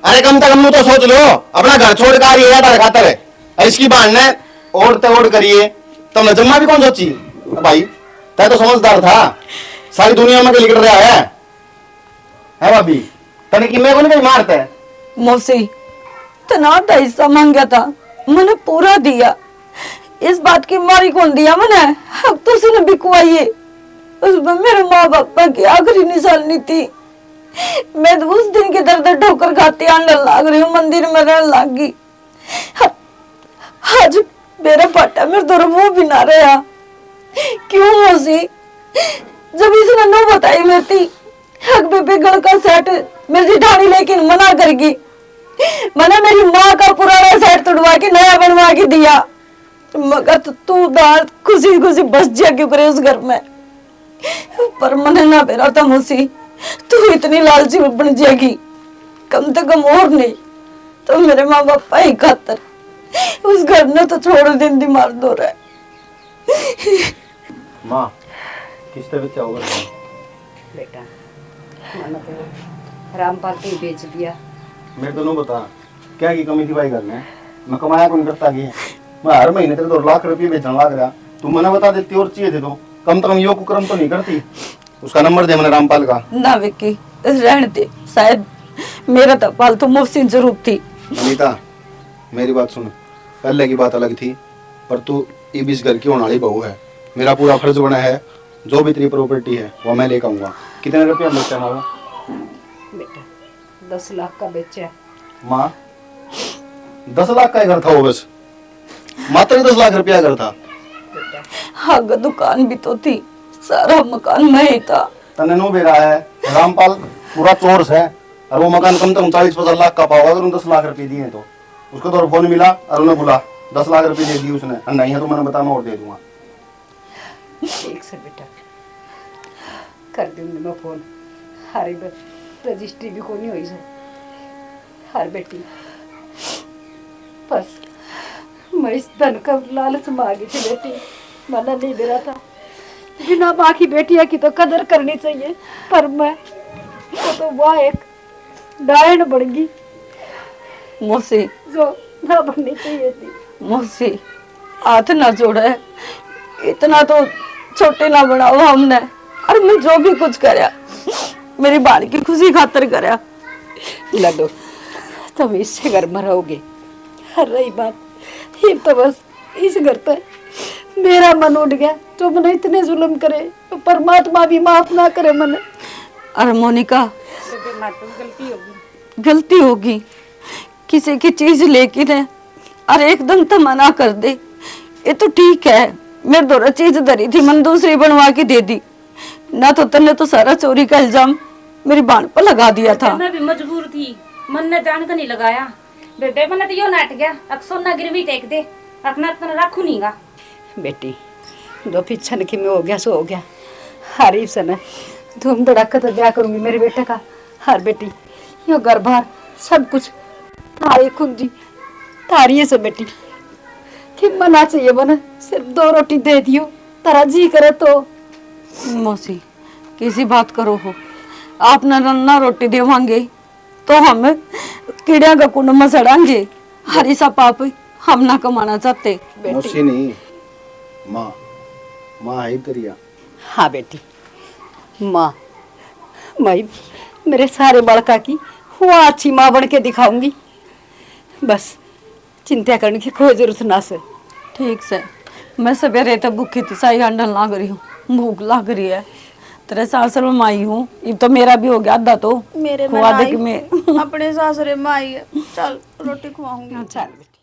अरे कम से कम तो सोच लो, अपना घर छोड़ कर आ रही है खातर है, और इसकी बहन ने ओढ़ ते ओढ़ करिए, तुमने जम्मा भी कौन सोची? भाई तय तो समझदार था, सारी दुनिया में लिख रहा है भाभी, तने कि मैं को नहीं मारता है। मौसी तना का हिस्सा मांगा था, मैंने पूरा दिया, इस बात की मारी कौन दिया मैंने? अब तो उसने बिकवाइए, उसमें मेरे माँ बापा की आखिरी निशानी थी। मैं तो उस दिन के दर्द ठोकर खाती आने लग रही हूँ, मंदिर में रहने लग गई। आज मेरा पाटा मेरे तो वो भी ना रहा। क्यों मौसी? जब इसने नो बताई मेरी थी, हक बेबे गल का सेट मेरी ढाणी लेकिन मना करगी, मैंने मेरी माँ का पुराना सेट तोड़वा के नया बनवा के दिया, मगर तो तू दार खुशी खुशी बस जा क्यों करे उस घर में? पर मैंने ना बेरा था मौसी, तू इतनी लालची बन जाएगी, कम से कम और नहीं तो मेरे माँ बापा ही खातर उस घर ने तो छोड़ दिन दी मार दो रहा है। माँ किस तरह क्या होगा? बेटा मैंने तो रामपाल को ही बेच दिया। मैं तो नहीं बता क्या की कमी थी भाई घर में, मैं कमाया कौन करता की, मैं हर महीने तेरे 2 लाख रुपये बेचने लग रहा, तू मैंने बता देती और चाहिए थे तो कम से कम यो कुकर्म तो नहीं करती। उसका नंबर दे मैंने रामपाल का। ना विक्की रहने दे, शायद मेरा तो पालतू मुफ्त जरूर थी। अनीता मेरी बात सुन, पहले की बात अलग थी, पर तू इस घर की होने वाली बहू है, मेरा पूरा फर्ज बना है, जो भी तेरी प्रॉपर्टी है वो मैं लेकर आऊंगा। कितने रुपया बेचा हमारा? बेटा 10 लाख का बेचा। माँ 10 लाख का घर था वो, बस मात्र 10 लाख रुपया घर था। हाँ दुकान भी तो थी, सारा मकान में ही था। तने नो बेरा है, रामपाल पूरा चोर है, और वो मकान कम से कम 40-50 लाख का पाओगा, अगर 10 लाख रुपए दिए तो उसको तो फोन मिला और उन्हें बोला 10 लाख रुपए दे दिए उसने, और नहीं है तो मैंने बता मैं और दे दूंगा। ठीक से बेटा कर दूंगी मैं फोन, हरी रजिस्ट्री भी को नहीं हुई सो हर बेटी, बस मैं इस धन का लालच मांगी थी बेटी, मना नहीं दे रहा था। बिना माँ की बेटिया की तो कदर करनी चाहिए, पर मैं तो वह एक डायन बन गई मौसी, जो ना बननी चाहिए थी। मौसी हाथ ना जोड़ा है, इतना तो छोटे ना बनाओ हमने, और मैं जो भी कुछ करया मेरी बाल की खुशी खातर करया। लडो तुम इससे घर में रहोगे, हर रही बात ये तो बस इस घर पे मेरा मन उठ गया, जो मैंने इतने जुल्म करे तो परमात्मा भी माफ ना करे। मैंने अरे मोनिका, गलती होगी, किसी की चीज लेके ने अरे एकदम तो मना कर दे, ये तो ठीक है। मेरे दोरा चीज धरी थी, मन दूसरी बनवा के दे दी ना, तो तन्ने तो सारा चोरी का इल्जाम मेरी बाण पर लगा दिया था। मैं भी मजबूर थी, मन ने जान का नहीं लगाया। बेटे मैंने तो यो नाट गया, अब सोना गिरवी टेक दे, अपना तो रखू नहींगा। बेटी दो पिछन की में हो गया सो हो गया। हरी सन धूम धड़ाका तो ब्याह करूंगी मेरे बेटे का। हर बेटी यो घर बार सब कुछ थारी खुंजी थारी है सब बेटी। कि मना चाहिए बना, सिर्फ 2 रोटी दे दियो, तारा जी करे तो। मौसी किसी बात करो हो, आप ना रोटी देवांगे तो हम कीड़िया का कुंड में सड़ांगे। हरी सा पाप हम ना कमाना चाहते। मौसी नहीं, माँ, माँ है तेरिया। हाँ बेटी, माँ मैं मेरे सारे बड़का की वो अच्छी माँ बन के दिखाऊंगी। बस चिंता करने की कोई जरूरत ना से। ठीक से, मैं सवेरे तो भूखी थी, साई अंडल लाग रही हूँ, भूख लग रही है। तेरे सासर में माई हूँ, ये तो मेरा भी हो गया आधा तो मेरे में खुआ दे नाई, कि मैं अपने सासरे में आई है। चल रोटी खवाऊंगी। चल बेटी।